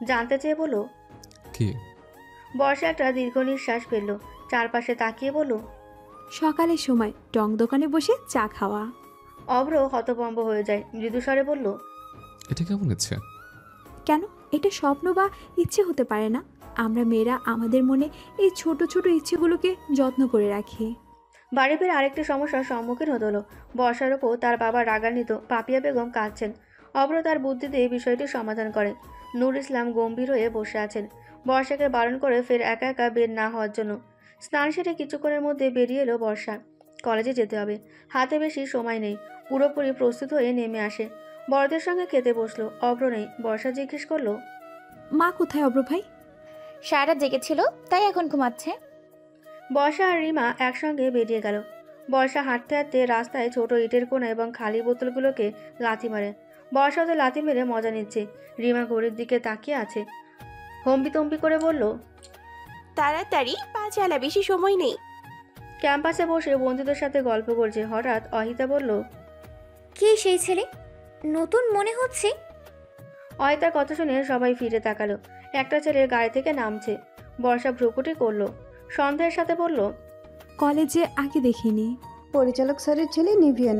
জানতে চেয়ে বলল, কি? বর্ষা একটা দীর্ঘ নিঃশ্বাস ফেলল। চারপাশে তাকিয়ে বলল, সকালের সময় টং দোকানে বসে চা খাওয়া। অব্র হতভম্ব হয়ে যায়, মৃদু স্বরে বলল, এটা কেমন ইচ্ছে? কেন, এটা স্বপ্ন বা ইচ্ছে হতে পারে না? আমরা মেয়েরা আমাদের মনে এই ছোট ছোট ইচ্ছেগুলোকে যত্ন করে রাখি। বাড়ি ফিরে আরেকটি সমস্যার সম্মুখীন হতে হলো। বর্ষার ওপর তার বাবা রাগান্বিত। পাপিয়া বেগম কাঁদছেন। অব্র তার বুদ্ধি দিয়ে বিষয়টি সমাধান করে। নূর ইসলাম গম্ভীর হয়ে বসে আছেন। বর্ষাকে বারণ করে ফের একা একা বের না হওয়ার জন্য। স্নান সেরে কিছুক্ষণের মধ্যে বেরিয়ে এলো বর্ষা। কলেজে যেতে হবে, হাতে বেশি সময় নেই। পুরোপুরি প্রস্তুত হয়ে নেমে আসে। বড়দের সঙ্গে খেতে বসলো। অব্র নেই। বর্ষা জিজ্ঞেস করলো, মা কোথায় অব্র ভাই? সারা জেগেছিল, তাই এখন ঘুমাচ্ছে। বর্ষা আর রিমা একসঙ্গে বেরিয়ে গেল। বর্ষা হাঁটতে হাঁটতে রাস্তায় ছোট ইটের কোণা এবং খালি বোতলগুলোকে লাথি মারে। বর্ষা ওদের লাথি মেরে মজা নিচ্ছে। রিমা ঘড়ির দিকে তাকিয়ে আছে, হম্বিতম্বি করে বলল, তাড়াতাড়ি পা চালা, বেশি সময় নেই। ক্যাম্পাসে বসে বন্ধুদের সাথে গল্প করছে। হঠাৎ অহিতা বলল, কে সেই ছেলে? নতুন মনে হচ্ছে। অহিতার কথা শুনে সবাই ফিরে তাকালো। একটা ছেলে গাড়ি থেকে নামছে। বর্ষা ভ্রুকুটি করলো, সন্দেহের সাথে বলল, কলেজে আগে দেখিনি। পরিচালক স্যারের ছেলে নিভিয়ান।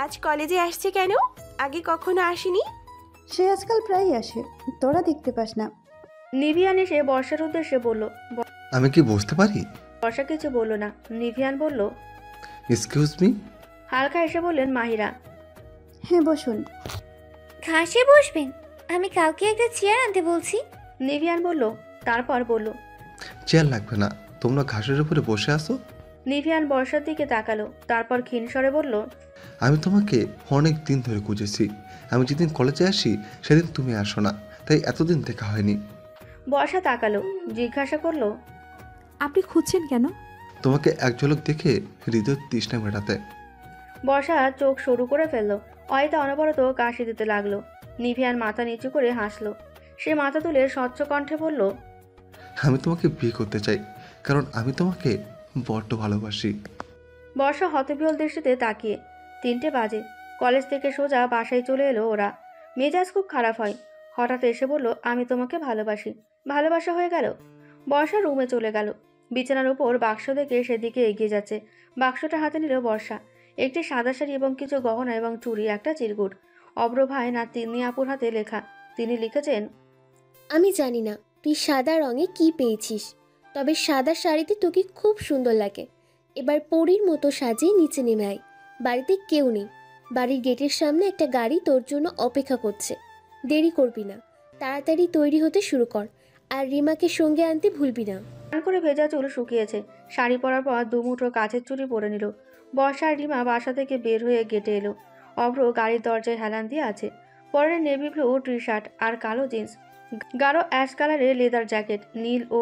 আজ কলেজে আসছে কেন? আগে কখনো আসেনি। সে আজকাল প্রায়ই আসে, তোরা দেখতে পাস না। নিভিয়ান এসে বর্ষার উদ্দেশ্যে বলল। আমি কি বুঝতে পারি? বর্ষা কিছু বলল না। নিভিয়ান বলল, এক্সকিউজ মি। হালকা এসে বললেন মাহিরা। হ্যাঁ বসুন। ঘাসে বসবেন? আমি কাউকে একটা চেয়ার আনতে বলছি। নিভিয়ান বলল, তারপর বলল, চেয়ার লাগবে না, তোমরা ঘাসের উপরে বসে আসো। নিভিয়ান বর্ষার দিকে তাকালো, তারপর ক্ষীণস্বরে বলল, আমি তোমাকে অনেক দিন ধরে খুঁজেছি। আমি যেদিন কলেজে আসি সেদিন তুমি আসো না, তাই এতদিন দেখা হয়নি। বর্ষা তাকালো, জিজ্ঞাসা করলো, আপনি খুঁজছেন কেন? তোমাকে এক ঝলক দেখে হৃদয় তৃষ্ণা মেটাতে। বর্ষা চোখ সরু করে ফেললো। অয়তা অনবরত কাশি দিতে লাগলো। নিভিয়ান মাথা নিচু করে হাসলো। সে মাথা তুলে স্বচ্ছ কণ্ঠে বলল, আমি তোমাকে বিয়ে করতে চাই, কারণ আমি তোমাকে বড্ড ভালোবাসি। বর্ষা হতবিহ্বল দৃষ্টিতে তাকিয়ে। 3টে বাজে। কলেজ থেকে সোজা বাসায় চলে এলো ওরা। মেজাজ খুব খারাপ হয়। হঠাৎ এসে বলল, আমি তোমাকে ভালোবাসি। ভালোবাসা হয়ে গেল। বর্ষা রুমে চলে গেল। বিছানার উপর বাক্স দেখে সেদিকে এগিয়ে যাচ্ছে। বাক্সটা হাতে নিল বর্ষা। একটি সাদা শাড়ি এবং কিছু গহনা এবং চুড়ি, একটা চিরকুট। অব্র ভাই না তিন্নি আপুর হাতে লেখা। তিনি লিখেছেন, আমি জানি না তুই সাদা রঙে কি পেয়েছিস, তবে সাদা শাড়িতে তোকে খুব সুন্দর লাগে। এবার পরীর মতো সাজিয়ে নিচে নেমে আয়। বাড়িতে কেউ নেই। বাড়ির গেটের সামনে একটা গাড়ি তোর জন্য অপেক্ষা করছে। দেরি করবি না, তাড়াতাড়ি তৈরি হতে শুরু কর। আর রিমাকে সঙ্গে আনতে ভুলবি না। স্নান করে ভেজা চুল শুকিয়েছে। শাড়ি পরার পর দুমুঠো কাচের চুড়ি পরে নিল। বর্ষা আর রিমা বাসা থেকে বের হয়ে গেটে এলো। অব্র গাড়ির দরজায় হেলান দিয়ে আছে। পরে নেভি ব্লু টি শার্ট আর কালো জিন্স, গাঢ় অ্যাশ কালারের লেদার জ্যাকেট, নীল ও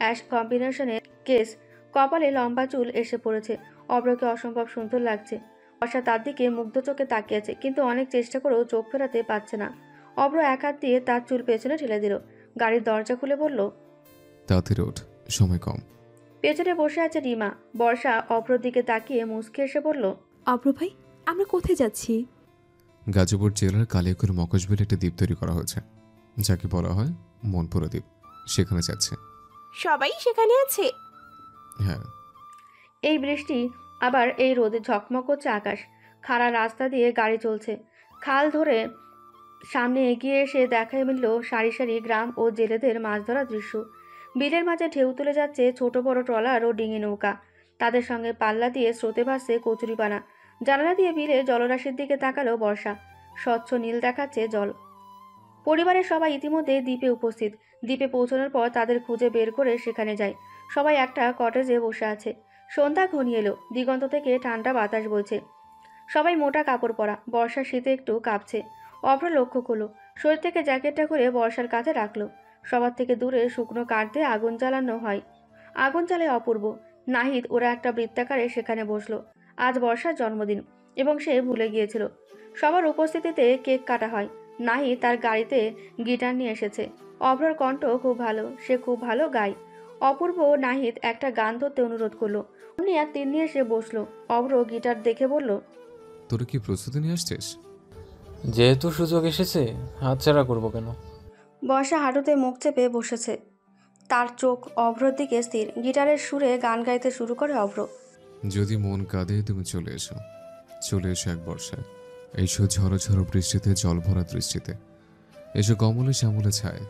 অ্যাশ কম্বিনেশনে কেস, কপালে লম্বা চুল এসে পড়েছে। অব্রকে অসম্ভব সুন্দর লাগছে। বর্ষা তার দিকে মুগ্ধ চোখে তাকিয়েছে, কিন্তু অনেক চেষ্টা করেও চোখ ফেরাতে পারছে না। অব্র এক হাত দিয়ে তার চুল পেছনে ঠেলে দিল। গাড়ির দরজা খুলে বলল, তাড়াতাড়ি ওঠ, সময় কম। পেছনে বসে আছে রিমা। বর্ষা অব্রর দিকে তাকিয়ে মুচকে এসে বলল, অব্র ভাই, আমরা কোথায় যাচ্ছি? গাজীপুর জেলার কালিয়াকুর মকসবেলে একটি দ্বীপ তৈরি করা হয়েছে, যাকে বলা হয় মনপুরা দ্বীপ। সেখানে যাচ্ছে। সবাই সেখানে আছে? হ্যাঁ। এই বৃষ্টি আবার এই রোদে ঝকমক করছে আকাশ। খাড়া রাস্তা দিয়ে গাড়ি চলছে। খাল ধরে সামনে এগিয়ে এসে দেখা মিলল সারি সারি গ্রাম ও জেলেদের মাছ ধরা দৃশ্য। বিলের মাঝে ঢেউ তুলে যাচ্ছে ছোট বড় ট্রলার ও ডিঙি নৌকা। তাদের সঙ্গে পাল্লা দিয়ে স্রোতে ভাসছে কচুরিপানা। জানালা দিয়ে বিলের জলরাশির দিকে তাকালো বর্ষা। স্বচ্ছ নীল দেখাচ্ছে জল। পরিবারের সবাই ইতিমধ্যে দ্বীপে উপস্থিত। দ্বীপে পৌঁছানোর পর তাদের খুঁজে বের করে সেখানে যায়। সবাই একটা কটেজে বসে আছে। সন্ধ্যা ঘনিয়ে এলো। দিগন্ত থেকে ঠান্ডা বাতাস বইছে। সবাই মোটা কাপড় পরা। বর্ষার শীতে একটু কাঁপছে। অভ্র লক্ষ্য করলো। শরীর থেকে জ্যাকেটটা করে বর্ষার কাছে রাখলো। সবার থেকে দূরে শুকনো কাঠ দিয়ে আগুন জ্বালানো হয়। আগুন জ্বালায় অপূর্ব, নাহিদ ওরা একটা বৃত্তাকারে সেখানে বসলো। আজ বর্ষার জন্মদিন এবং সে ভুলে গিয়েছিল। সবার উপস্থিতিতে কেক কাটা হয়। নাহিদ তার গাড়িতে গিটার নিয়ে এসেছে। অভ্রর কণ্ঠ খুব ভালো, সে খুব ভালো গায়। অপূর্ব নাহিদ একটা গান ধরতে অনুরোধ করলো। অমনি আর তিন্নি এসে বসলো। অভ্র গিটার দেখে বলল, তোরা কি প্রস্তুতি নিয়ে আসছিস? যেহেতু সুযোগ এসেছে, হাতছাড়া করবো কেন? বর্ষা হাঁটুতে মুখ চেপে বসেছে। তার চোখ অভ্রর দিকে স্থির। গিটারের সুরে গান গাইতে শুরু করে অভ্র। যদি মন কাঁদে তুমি চলে এসো, চলে এসো এক বর্ষায়। এসো ঝড়ো ঝড়ো বৃষ্টিতে, জল ভরা দৃষ্টিতে। এসো কমলে শ্যামলে ছায়,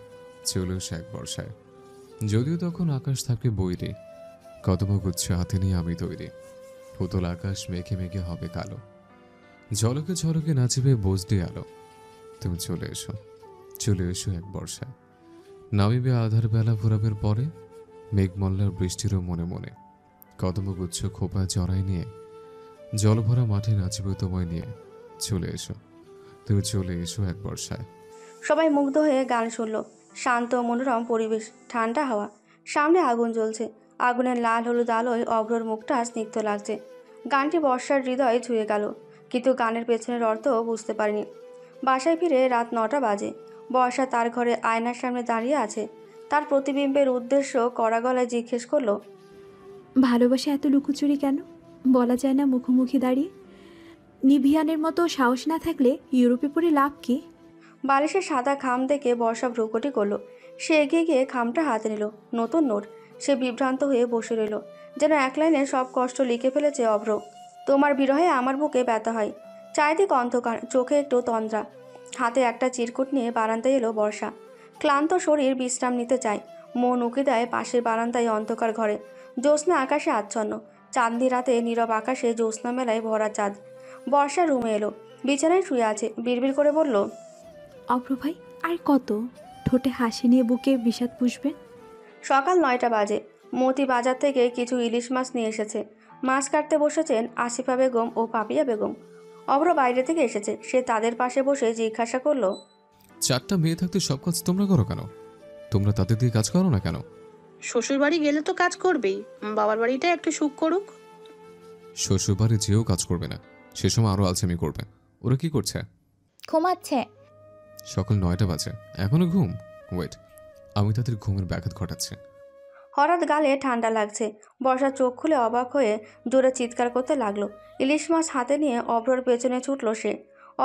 চলে এসো এক বর্ষায়। যদিও তখন আকাশ থাকবে বৈরী, কদমগুচ্ছ হাতে নিয়ে আমি তৈরি। উতল আকাশ মেঘে মেঘে হবে কালো, ঝলকে ঝলকে নাচিবে বজডি আলো। তুমি চলে এসো, চলে এসো এক বর্ষায়। নামিবে আধার বেলা ফুরাবের পরে, মেঘমল্লার বৃষ্টিরও মনে মনে। কদমগুচ্ছ খোপা জড়াই নিয়ে, জলভরা মাঠে নাচবে তোমায় নিয়ে। চলে এসো, তুমি চলে এসো এক বর্ষায়। সবাই মুগ্ধ হয়ে গান শুনল। শান্ত মনোরম পরিবেশ, ঠান্ডা হাওয়া। সামনে আগুন জ্বলছে। আগুনের লাল হলুদ আলোয় অভ্রর মুখটা স্নিগ্ধ লাগছে। গানটি বর্ষার হৃদয়ে ছুঁয়ে গেল, কিন্তু গানের পেছনের অর্থ বুঝতে পারেনি। বাসায় ফিরে রাত 9টা বাজে। বর্ষা তার ঘরে আয়নার সামনে দাঁড়িয়ে আছে। তার প্রতিবিম্বের উদ্দেশ্য কড়া গলায় জিজ্ঞেস করলো, ভালোবাসা এত লুকোচুরি কেন? বলা যায় না মুখোমুখি দাঁড়িয়ে? নিভিয়ানের মতো সাহস না থাকলে ইউরোপে পড়ে লাভ কি? বালিশের সাদা খাম দেখে বর্ষা ভ্রুকুটি করলো। সে এগিয়ে গিয়ে খামটা হাতে নিল। নতুন নোট। সে বিভ্রান্ত হয়ে বসে রইল, যেন এক লাইনে সব কষ্ট লিখে ফেলেছে অভ্র। তোমার বিরহে আমার বুকে ব্যথা হয়। চারিদিক অন্ধকার, চোখে একটু তন্দ্রা। হাতে একটা চিরকুট নিয়ে বারান্দায় এলো বর্ষা। ক্লান্ত শরীর বিশ্রাম নিতে চায়। মন উকি দেয় পাশের বারান্দায় অন্ধকার ঘরে। জ্যোৎস্না আকাশে আচ্ছন্ন। চাঁদনি রাতে নীরব আকাশে জ্যোৎস্না মেলায় ভরা চাঁদ। বর্ষা রুমে এলো, বিছানায় শুয়ে আছে। বিড়বিড় করে বলল, অভ্র ভাই আর কত? ঠোঁটে হাসি নিয়ে বুকে বিষাদ পুষবেন। সকাল 9টা বাজে। মতি বাজার থেকে কিছু ইলিশ মাছ নিয়ে এসেছে। মাছ কাটতে বসেছেন আসিফা বেগম ও পাপিয়া বেগম। অভ্র বাইরে থেকে এসেছে। সে তাদের পাশে বসে জিজ্ঞাসা করলো, 4টা মেয়ে থাকতে সব কাজ তোমরা করো কেন? তোমরা তাদের দিয়ে কাজ করো না কেন? শ্বশুর বাড়ি গেলে তো কাজ করবেই, বাবার বাড়িটা একটু সুখ করুক। শ্বশুর বাড়ি যেও কাজ করবে না, সে সময় আরো আলসেমি করবে। ওরা কি করছে? ঘুমাচ্ছে। সকাল 9টা বাজে, এখনো ঘুম? ওয়েট, আমি তাদের ঘুমের ব্যাঘাত ঘটাচ্ছি। হঠাৎ গালে ঠান্ডা লাগছে। বর্ষা চোখ খুলে অবাক হয়ে জোরে চিৎকার করতে লাগলো। ইলিশ মাছ হাতে নিয়ে অভ্রর পেছনে ছুটল সে।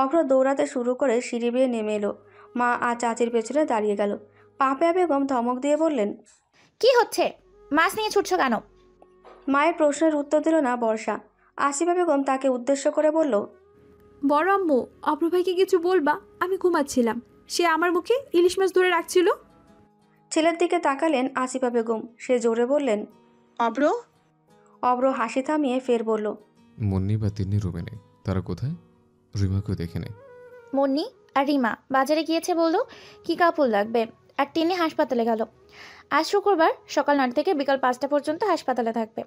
অভ্র দৌড়াতে শুরু করে সিঁড়ি বেয়ে নেমে এলো। মা আর চাচির পেছনে দাঁড়িয়ে গেল। পাপিয়া বেগম ধমক দিয়ে বললেন, কি হচ্ছে? মাছ নিয়ে ছুটছো কেন? মায়ের প্রশ্নের উত্তর দিল না বর্ষা। আসিফা বেগম তাকে উদ্দেশ্য করে বলল, বড় আম্মু, অভ্র ভাইকে কিছু বলবা, আমি ঘুমাচ্ছিলাম, সে আমার মুখে ইলিশ মাছ ধরে রাখছিল। ছেলের দিকে তাকালেন আসিফা বেগম। সে জোরে বললেন, অভ্র। অভ্র হাসি থামিয়ে ফের বলল, মুন্নি বা তিন্নি রুমে নেই। তারা কোথায়? রিমাকেও দেখে নেই। মুন্নি আর রিমা বাজারে গিয়েছে, বললো কি কাপড় লাগবে। আর তিনি হাসপাতালে গেল। আজ শুক্রবার সকাল 9 থেকে বিকাল 5টা পর্যন্ত হাসপাতালে থাকবে।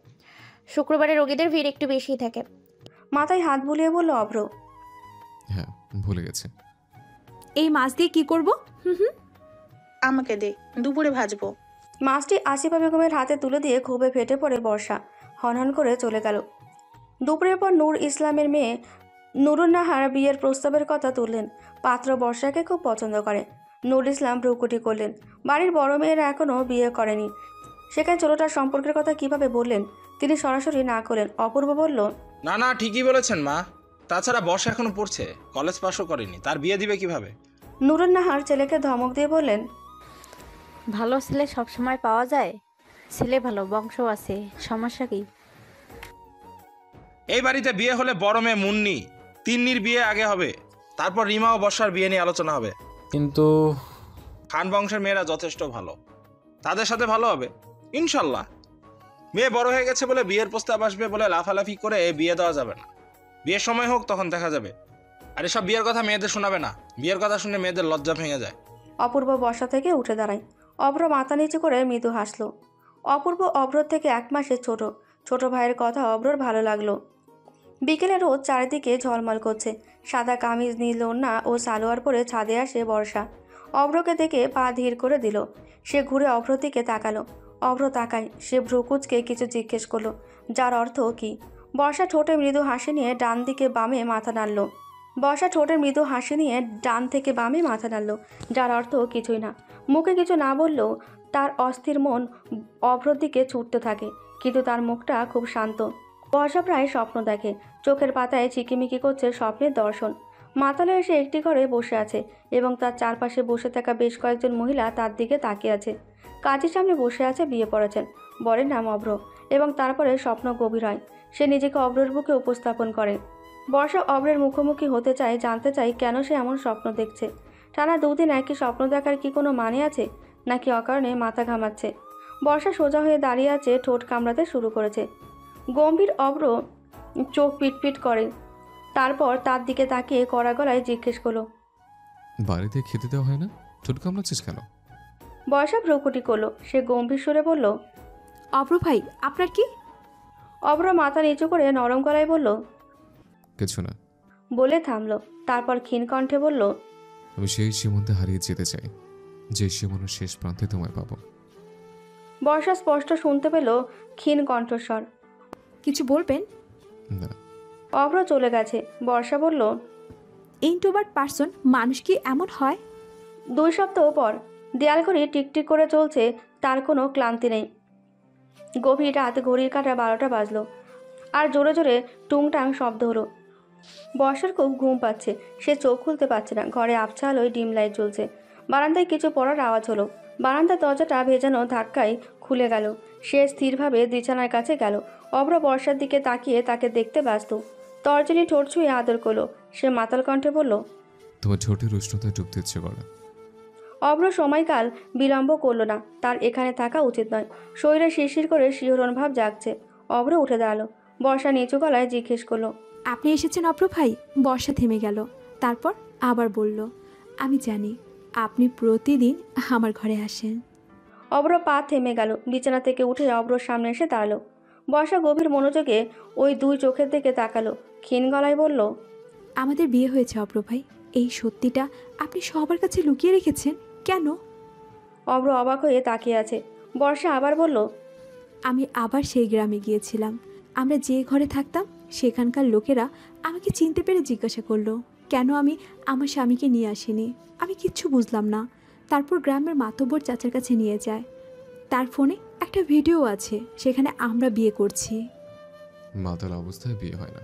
শুক্রবারে রোগীদের ভিড় একটু বেশিই থাকে। মাথায় হাত বুলিয়ে বলল অভ্র। হ্যাঁ, ভুলে গেছে। এই মাছ দিয়ে কি করব? আমাকে দে, দুপুরে ভাজবো। মাছটি আসিফা বেগমের হাতে তুলে দিয়ে ক্ষোভে ফেটে পড়ে বর্ষা হনহন করে চলে গেল। দুপুরের পর নূর ইসলামের মেয়ে নুরুন্নাহার বিয়ের প্রস্তাবের কথা তুললেন। পাত্র বর্ষাকে খুব পছন্দ করে। নূর ইসলাম ভ্রুকুটি করলেন। বাড়ির বড় মেয়েরা এখনও বিয়ে করেনি, সেখানে ছোটটার সম্পর্কের কথা কিভাবে বললেন? তিনি সরাসরি না করলেন। অপূর্ব বলল, না না, ঠিকই বলেছেন মা। তাছাড়া বর্ষা এখনো পড়ছে, কলেজ পাসও করেনি, তার বিয়ে দিবে কিভাবে? নুরুন্নাহার ছেলেকে ধমক দিয়ে বললেন, ভালো ছেলে সবসময় পাওয়া যায়? ছেলে ভালো, বংশ আছে, সমস্যা কি? এই বাড়িতে বিয়ে হলে বড় মেয়ে মুন্নি তিন্নির বিয়ে আগে হবে, তারপর রিমা ও বর্ষার বিয়ে নিয়ে আলোচনা হবে। কিন্তু খান বংশের মেয়েরা যথেষ্ট ভালো, তাদের সাথে ভালো হবে ইনশাল্লাহ। মেয়ে বড় হয়ে গেছে বলে বিয়ের প্রস্তাব আসবে বলে লাফালাফি করে বিয়ে দেওয়া যাবে না। বিয়ের সময় হোক, তখন দেখা যাবে। আর এসব বিয়ের কথা মেয়েদের শোনাবে না, বিয়ের কথা শুনে মেয়েদের লজ্জা ভেঙে যায়। অপূর্ব বর্ষা থেকে উঠে দাঁড়ায়। অভ্র মাথা নিচু করে মৃদু হাসল। অপূর্ব অভ্রর থেকে 1 মাসের ছোট। ছোট ভাইয়ের কথা অভ্রর ভালো লাগলো। বিকেলে রোদ চারিদিকে ঝলমল করছে। সাদা কামিজ, নীল ওড়না ও সালোয়ার পরে ছাদে আসে বর্ষা। অভ্রকে দেখে পা ধীর করে দিল। সে ঘুরে অভ্রর দিকে তাকালো। অভ্র তাকায়। সে ভ্রুকুচকে কিছু জিজ্ঞেস করলো, যার অর্থ কি? বর্ষা ঠোঁটে মৃদু হাসি নিয়ে ডান দিকে বামে মাথা নাড়ল। বর্ষা ঠোঁটে মৃদু হাসি নিয়ে ডান থেকে বামে মাথা নাড়ল, যার অর্থ কিছুই না। মুখে কিছু না বললেও তার অস্থির মন অভ্রর দিকে ছুটতে থাকে, কিন্তু তার মুখটা খুব শান্ত। বর্ষা প্রায় স্বপ্ন দেখে। চোখের পাতায় চিকিমিকি করছে স্বপ্নের দর্শন। মাতালে এসে একটি ঘরে বসে আছে এবং তার চারপাশে বসে থাকা বেশ কয়েকজন মহিলা তার দিকে তাকিয়ে আছে। কাজের সামনে বসে আছে, বিয়ে পড়েছেন। বরের নাম অভ্র এবং তারপরে স্বপ্ন গভীর হয়। সে নিজেকে অভ্রের বুকে উপস্থাপন করে। বর্ষা অভ্রের মুখোমুখি হতে চায়, জানতে চায় কেন সে এমন স্বপ্ন দেখছে। টানা 2 দিন একই স্বপ্ন দেখার কি কোনো মানে আছে, নাকি অকারণে মাথা ঘামাচ্ছে? বর্ষা সোজা হয়ে দাঁড়িয়ে আছে, ঠোঁট কামড়াতে শুরু করেছে। গম্ভীর অভ্র চোখ পিটপিট করে। তারপর তার দিকে তাকিয়ে কড়া গলায় জিজ্ঞেস করলো, বাড়িতে খেতে দেওয়া হয় না? ঠোঁট কামড়াচ্ছিস কেন? বর্ষা ভ্রুকুটি করলো। সে গম্ভীর সুরে বলল, অভ্র ভাই, আপনার কি? অভ্র মাথা নিচু করে নরম গলায় বলল, কিছু না। বলে থামলো। তারপর ক্ষীণ কণ্ঠে বলল, আমি সেই সীমান্তে হারিয়ে যেতে চাই, যে সীমানার শেষ প্রান্তে তোমায় পাবো। বর্ষা স্পষ্ট শুনতে পেল ক্ষীণ কণ্ঠস্বর, কিছু বলবেন? না। অভ্র চলে গেছে। বর্ষা বলল, ইন্ট্রোভার্ট পারসন মানুষ কি এমন হয়? 2 সপ্তাহ পর দেয়াল ঘড়ি টিকটিক করে চলছে, তার কোনো ক্লান্তি নেই। গভীর রাত, ঘড়ির কাঁটা 12টা বাজলো। আর জোরে জোরে টুংটাং শব্দ হলো। বর্ষার খুব ঘুম পাচ্ছে। সে চোখ খুলতে পারছে না। ঘরে আবছা আলোয় ডিম লাইট জ্বলছে। বারান্দায় কিছু পড়ার আওয়াজ হলো। বারান্দার দরজাটা ভেজানো ধাক্কায় খুলে গেল। সে স্থিরভাবে বিছানার কাছে গেল। অভ্র বর্ষার দিকে তাকিয়ে তাকে দেখতে ব্যস্ত। তর্জনী ঠোঁট ছুঁয়ে আদর করলো। সে মাতাল কণ্ঠে বলল, তোমার ঠোঁটের উষ্ণতায় ডুবতে ইচ্ছে করে। অব্র সময়কাল বিলম্ব করল না। তার এখানে থাকা উচিত নয়। শরীরে শিরশির করে শিহরণ ভাব জাগছে। অব্র উঠে দাঁড়ালো। বর্ষা নিচু গলায় জিজ্ঞেস করলো, আপনি এসেছেন অব্র ভাই? বর্ষা থেমে গেল, তারপর আবার বলল, আমি জানি আপনি প্রতিদিন আমার ঘরে আসেন। অব্র পা থেমে গেল। বিছানা থেকে উঠে অব্রর সামনে এসে দাঁড়ালো। বর্ষা গভীর মনোযোগে ওই দুই চোখের দিকে তাকালো। ক্ষীণ গলায় বলল, আমাদের বিয়ে হয়েছে অব্র ভাই, এই সত্যিটা আপনি সবার কাছে লুকিয়ে রেখেছেন কেন? অব্র অবাক হয়ে তাকিয়ে আছে। বর্ষা আবার বলল, আমি আবার সেই গ্রামে গিয়েছিলাম। আমরা যে ঘরে থাকতাম সেখানকার লোকেরা আমাকে চিনতে পেরে জিজ্ঞাসা করলো কেন আমি আমার স্বামীকে নিয়ে আসিনি। আমি কিচ্ছু বুঝলাম না। তারপর গ্রামের মাতব্বর চাচার কাছে নিয়ে যায়। তার ফোনে একটা ভিডিও আছে, সেখানে আমরা বিয়ে করছি। মাতাল অবস্থায় বিয়ে হয় না।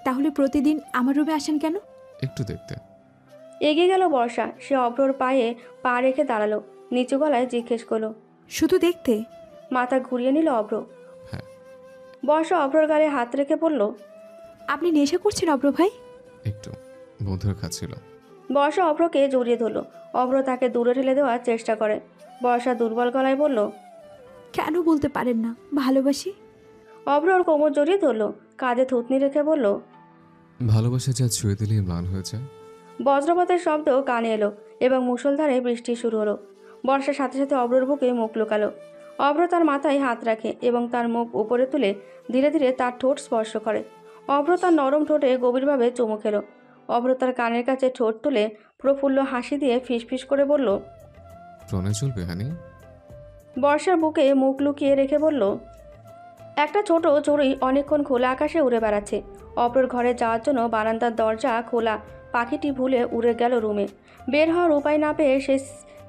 তাহলে প্রতিদিন আমার রুমে আসেন কেন? একটু দেখতে। এগিয়ে গেল বর্ষা। সে অব্রর পায়ে পা রেখে দাঁড়ালো। নিচু গলায় জিজ্ঞেস করলো, শুধু দেখতে? মাথা ঘুরিয়ে নিল অব্র। বর্ষা অব্রর গালে হাত রেখে বলল, আপনি নেশা করছেন অব্র ভাই? একটু, বন্ধুর খাচ্ছিল। বর্ষা অব্রকে জড়িয়ে ধরলো। অব্র তাকে দূরে ঠেলে দেওয়ার চেষ্টা করে। বর্ষা দুর্বল গলায় বলল, কেন বলতে পারেন না ভালোবাসি? অব্র ওর কোমর জড়িয়ে ধরলো। কাঁধে থুতনি রেখে বলল, ভালোবাসা যা ছুঁয়ে দিলেই ম্লান হয়ে যায়। বজ্রপাতের শব্দ কানে এলো এবং মুষলধারে বৃষ্টি শুরু হলো। বর্ষার সাথে সাথে অব্রর বুকে মুখ লুকালো। অব্র তার মাথায় হাত রাখে এবং তার মুখ উপরে তুলে ধীরে ধীরে তার ঠোঁট স্পর্শ করে। অব্র তার নরম ঠোঁটে গভীরভাবে চুমু খেলো। অব্র তার কানের কাছে ঠোঁট তুলে প্রফুল্ল হাসি দিয়ে ফিসফিস করে বলল, প্রণয় চলবে হানি? বর্ষার বুকে মুখ লুকিয়ে রেখে বলল, একটা ছোট চড়ুই অনেকক্ষণ খোলা আকাশে উড়ে বেড়াচ্ছে। অব্রর ঘরে যাওয়ার জন্য বারান্দার দরজা খোলা। পাখিটি ভুলে উড়ে গেল রুমে। বের হওয়ার উপায় না পেয়ে সে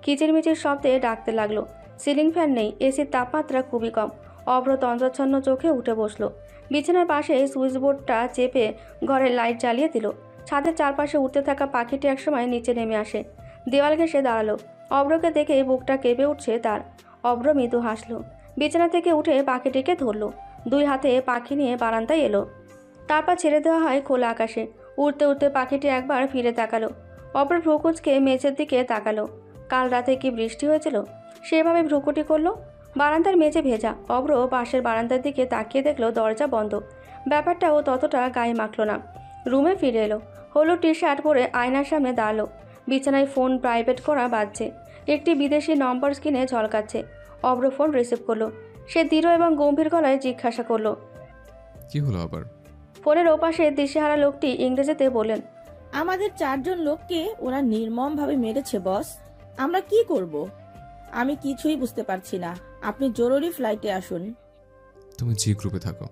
কিচিরমিচির শব্দে ডাকতে লাগলো। সিলিং ফ্যান নেই, এসির তাপমাত্রা খুবই কম। অব্র তন্দ্রাচ্ছন্ন চোখে উঠে বসলো। বিছানার পাশে সুইচ বোর্ডটা চেপে ঘরের লাইট জ্বালিয়ে দিল। ছাদের চারপাশে উঠতে থাকা পাখিটি একসময় নিচে নেমে আসে। দেওয়াল ঘেঁষে দাঁড়ালো। অব্রকে দেখে বুকটা কেঁপে উঠছে তার। অব্র মৃদু হাসলো। বিছানা থেকে উঠে পাখিটিকে ধরলো। দুই হাতে পাখি নিয়ে বারান্দায় এলো। তারপর ছেড়ে দেওয়া হয় খোলা আকাশে। উড়তে উড়তে পাখিটি একবার ফিরে তাকালো। অব্র ভ্রুকুচকে মেঝের দিকে তাকালো। কাল রাতে কি বৃষ্টি হয়েছিল? সেভাবে ভ্রুকুটি করলো। বারান্দার মেঝে ভেজা। অব্র পাশের বারান্দার দিকে তাকিয়ে দেখলো দরজা বন্ধ। ব্যাপারটা ও ততটা গায়ে মাখলো না। রুমে ফিরে এলো। হলুদ টি শার্ট পরে আয়নার সামনে দাঁড়ালো। বিছানায় ফোন প্রাইভেট করা বাজছে। একটি বিদেশি নম্বর স্ক্রিনে ঝলকাচ্ছে। অব্র ফোন রিসিভ করলো। সে দৃঢ় এবং গম্ভীর গলায় জিজ্ঞাসা করলো, কি হলো আবার? ফোনের ওপাশে দিশেহারা লোকটি ইংরেজিতে বললেন, আমাদের 4 জন লোককে ওরা নির্মমভাবে মেরেছে বস। আমরা কি করব? আমি কিছুই বুঝতে পারছি না। আপনি জরুরি ফ্লাইটে আসুন। তুমি জি গ্রুপে থাকো,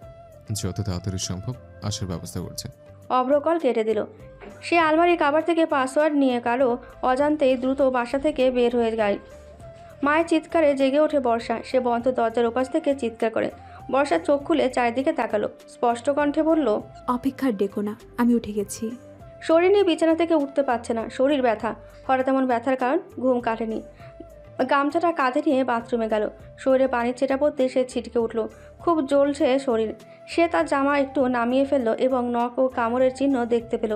যত তাড়াতাড়ি সম্ভব আসার ব্যবস্থা করছে। অব্র কল কেটে দিল। সে আলমারির কাভার থেকে পাসওয়ার্ড নিয়ে কালো অজান্তেই দ্রুত বাসা থেকে বের হয়ে যায়। মায়ের চিৎকারে জেগে ওঠে বর্ষা। সে বন্ধ দরজার ওপাশ থেকে চিৎকার করে। বর্ষা চোখ খুলে চারিদিকে তাকালো। স্পষ্ট কণ্ঠে বলল, অপেক্ষার ডেকো না, আমি উঠে গেছি। শরীর নিয়ে বিছানা থেকে উঠতে পারছে না। শরীর ব্যথা। হঠাৎ এমন ব্যথার কারণ ঘুম কাটেনি। গামছাটা কাঁধে নিয়ে বাথরুমে গেল। শরীরে পানির ছিটা পড়তে সে ছিটকে উঠল। খুব জ্বলছে শরীর। সে তার জামা একটু নামিয়ে ফেলল এবং নখ ও কামড়ের চিহ্ন দেখতে পেল।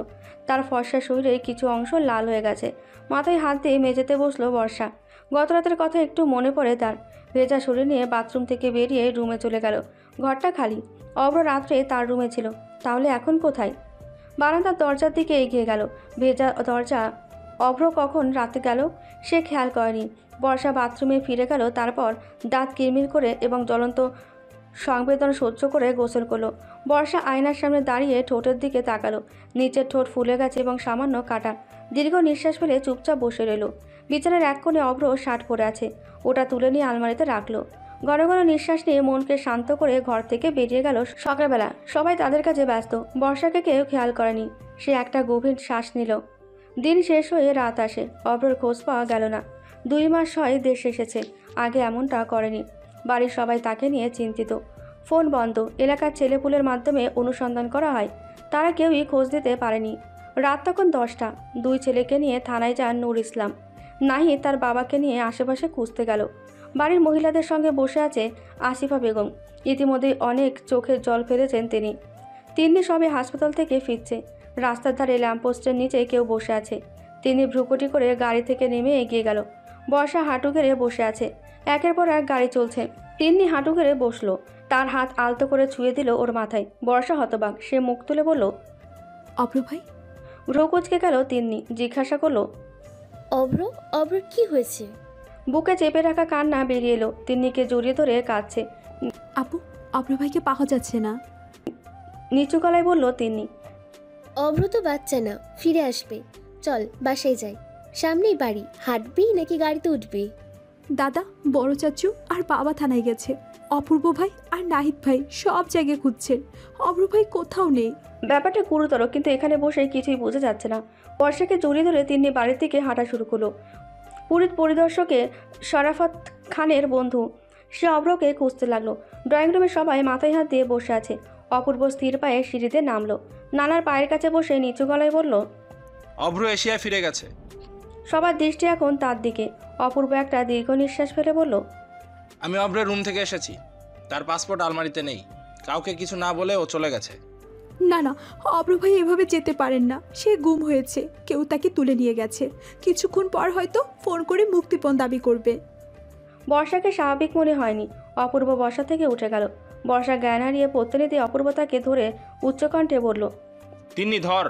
তার ফর্সা শরীরে কিছু অংশ লাল হয়ে গেছে। মাথায় হাত দিয়ে মেঝেতে বসলো বর্ষা। গত রাতের কথা একটু মনে পড়ে তার। ভেজা শরীর নিয়ে বাথরুম থেকে বেরিয়ে রুমে চলে গেল। ঘরটা খালি। অব্র রাত্রে তার রুমে ছিল। তাহলে এখন কোথায়? বারান্দার দরজার দিকে এগিয়ে গেল। ভেজা দরজা। অব্র কখন রাতে গেল সে খেয়াল করেনি। বর্ষা বাথরুমে ফিরে গেল। তারপর দাঁত কিরমির করে এবং জ্বলন্ত সংবেদন সহ্য করে গোসল করলো। বর্ষা আয়নার সামনে দাঁড়িয়ে ঠোঁটের দিকে তাকালো। নিচের ঠোঁট ফুলে গেছে এবং সামান্য কাটা। দীর্ঘ নিঃশ্বাস ফেলে চুপচাপ বসে রইল। বিছানার এক কোণে অব্র শার্ট পরে আছে। ওটা তুলে নিয়ে আলমারিতে রাখলো। ঘন ঘন নিঃশ্বাস নিয়ে মনকে শান্ত করে ঘর থেকে বেরিয়ে গেল। সকালবেলা সবাই তাদের কাছে ব্যস্ত। বর্ষাকে কেউ খেয়াল করেনি। সে একটা গভীর শ্বাস নিল। দিন শেষ হয়ে রাত আসে। অব্রর খোঁজ পাওয়া গেল না। 2 মাস হয় দেশে এসেছে। আগে এমনটা করেনি। বাড়ির সবাই তাকে নিয়ে চিন্তিত। ফোন বন্ধ। এলাকার ছেলেপুলের মাধ্যমে অনুসন্ধান করা হয়। তারা কেউই খোঁজ দিতে পারেনি। রাত তখন 10টা। 2 ছেলেকে নিয়ে থানায় যান নূর ইসলাম। নাহিদ তার বাবাকে নিয়ে আশেপাশে খুঁজতে গেল। বাড়ির মহিলাদের সঙ্গে বসে আছে আসিফা বেগম। ইতিমধ্যেই অনেক চোখের জল ফেলেছেন তিনি। তিন্নি সবে হাসপাতাল থেকে ফিরছে। রাস্তার ধারে ল্যাম্পপোস্টের নিচে কেউ বসে আছে। তিনি ভ্রুকুটি করে গাড়ি থেকে নেমে এগিয়ে গেল। বর্ষা হাঁটু গেড়ে বসে আছে। একের পর এক গাড়ি চলছে। তিন্নি হাঁটু গেড়ে বসলো। তার হাত আলতো করে ছুঁয়ে দিল ওর মাথায়। বর্ষা হতবাক। সে মুখ তুলে বলল, অভ্র ভাই। ভ্রু কুচকে গেল তিন্নি। জিজ্ঞাসা করলো, অব্র কি হয়েছে? বুকে চেপে রাখা কান্না বেরিয়ে এলো। তিন্নিকে জড়িয়ে ধরে কাঁদছে। আপু, অভ্র ভাইকে পাওয়া যাচ্ছে না। নিচু গলায় বলল তিন্নি। অব্র তো বাচ্চা না, ফিরে আসবে। চল বাসায় যাই, সামনেই বাড়ি। হাঁটবি নাকি গাড়িতে উঠবি? দাদা, বড় চাচু আর বাবা থানায় গেছে। অপূর্ব ভাই আর নাহিদ ভাই সব জায়গায় খুঁজছেন। অভ্র ভাই কোথাও নেই। ব্যাপারটা গুরুতর, কিন্তু এখানে বসে কিছুই বোঝা যাচ্ছে না। বর্ষাকে জড়িয়ে ধরে তিন্নি বাড়ির থেকে হাঁটা শুরু করলো। পুরীর পরিদর্শকে শরাফত খানের বন্ধু, সে অভ্রকে খুঁজতে লাগলো। ড্রয়িং রুমে সবাই মাথায় হাত দিয়ে বসে আছে। অপূর্ব স্থির পায়ে সিঁড়িতে নামলো। নানার পায়ের কাছে বসে নিচু গলায় বলল, অভ্র এশিয়া ফিরে গেছে। সবার দৃষ্টি এখন তার দিকে। অপূর্ব একটা দীর্ঘ নিঃশ্বাস ফেলে বলল, আমি অভ্রের রুম থেকে এসেছি। তার পাসপোর্ট আলমারিতে নেই। কাউকে কিছু না বলে ও চলে গেছে। না না, অভ্র ভাই এভাবে যেতে পারেন না। সে গুম হয়েছে, কেউ তাকে তুলে নিয়ে গেছে। কিছুক্ষণ পর হয়তো ফোন করে মুক্তিপণ দাবি করবে। বর্ষাকে স্বাভাবিক মনে হয়নি। অপূর্ব বর্ষা থেকে উঠে গেল। বর্ষা জ্ঞান হারিয়ে পত্তনি দিয়ে অপূর্ব তাকে ধরে উচ্চকণ্ঠে বলল, তিন্নি ধর।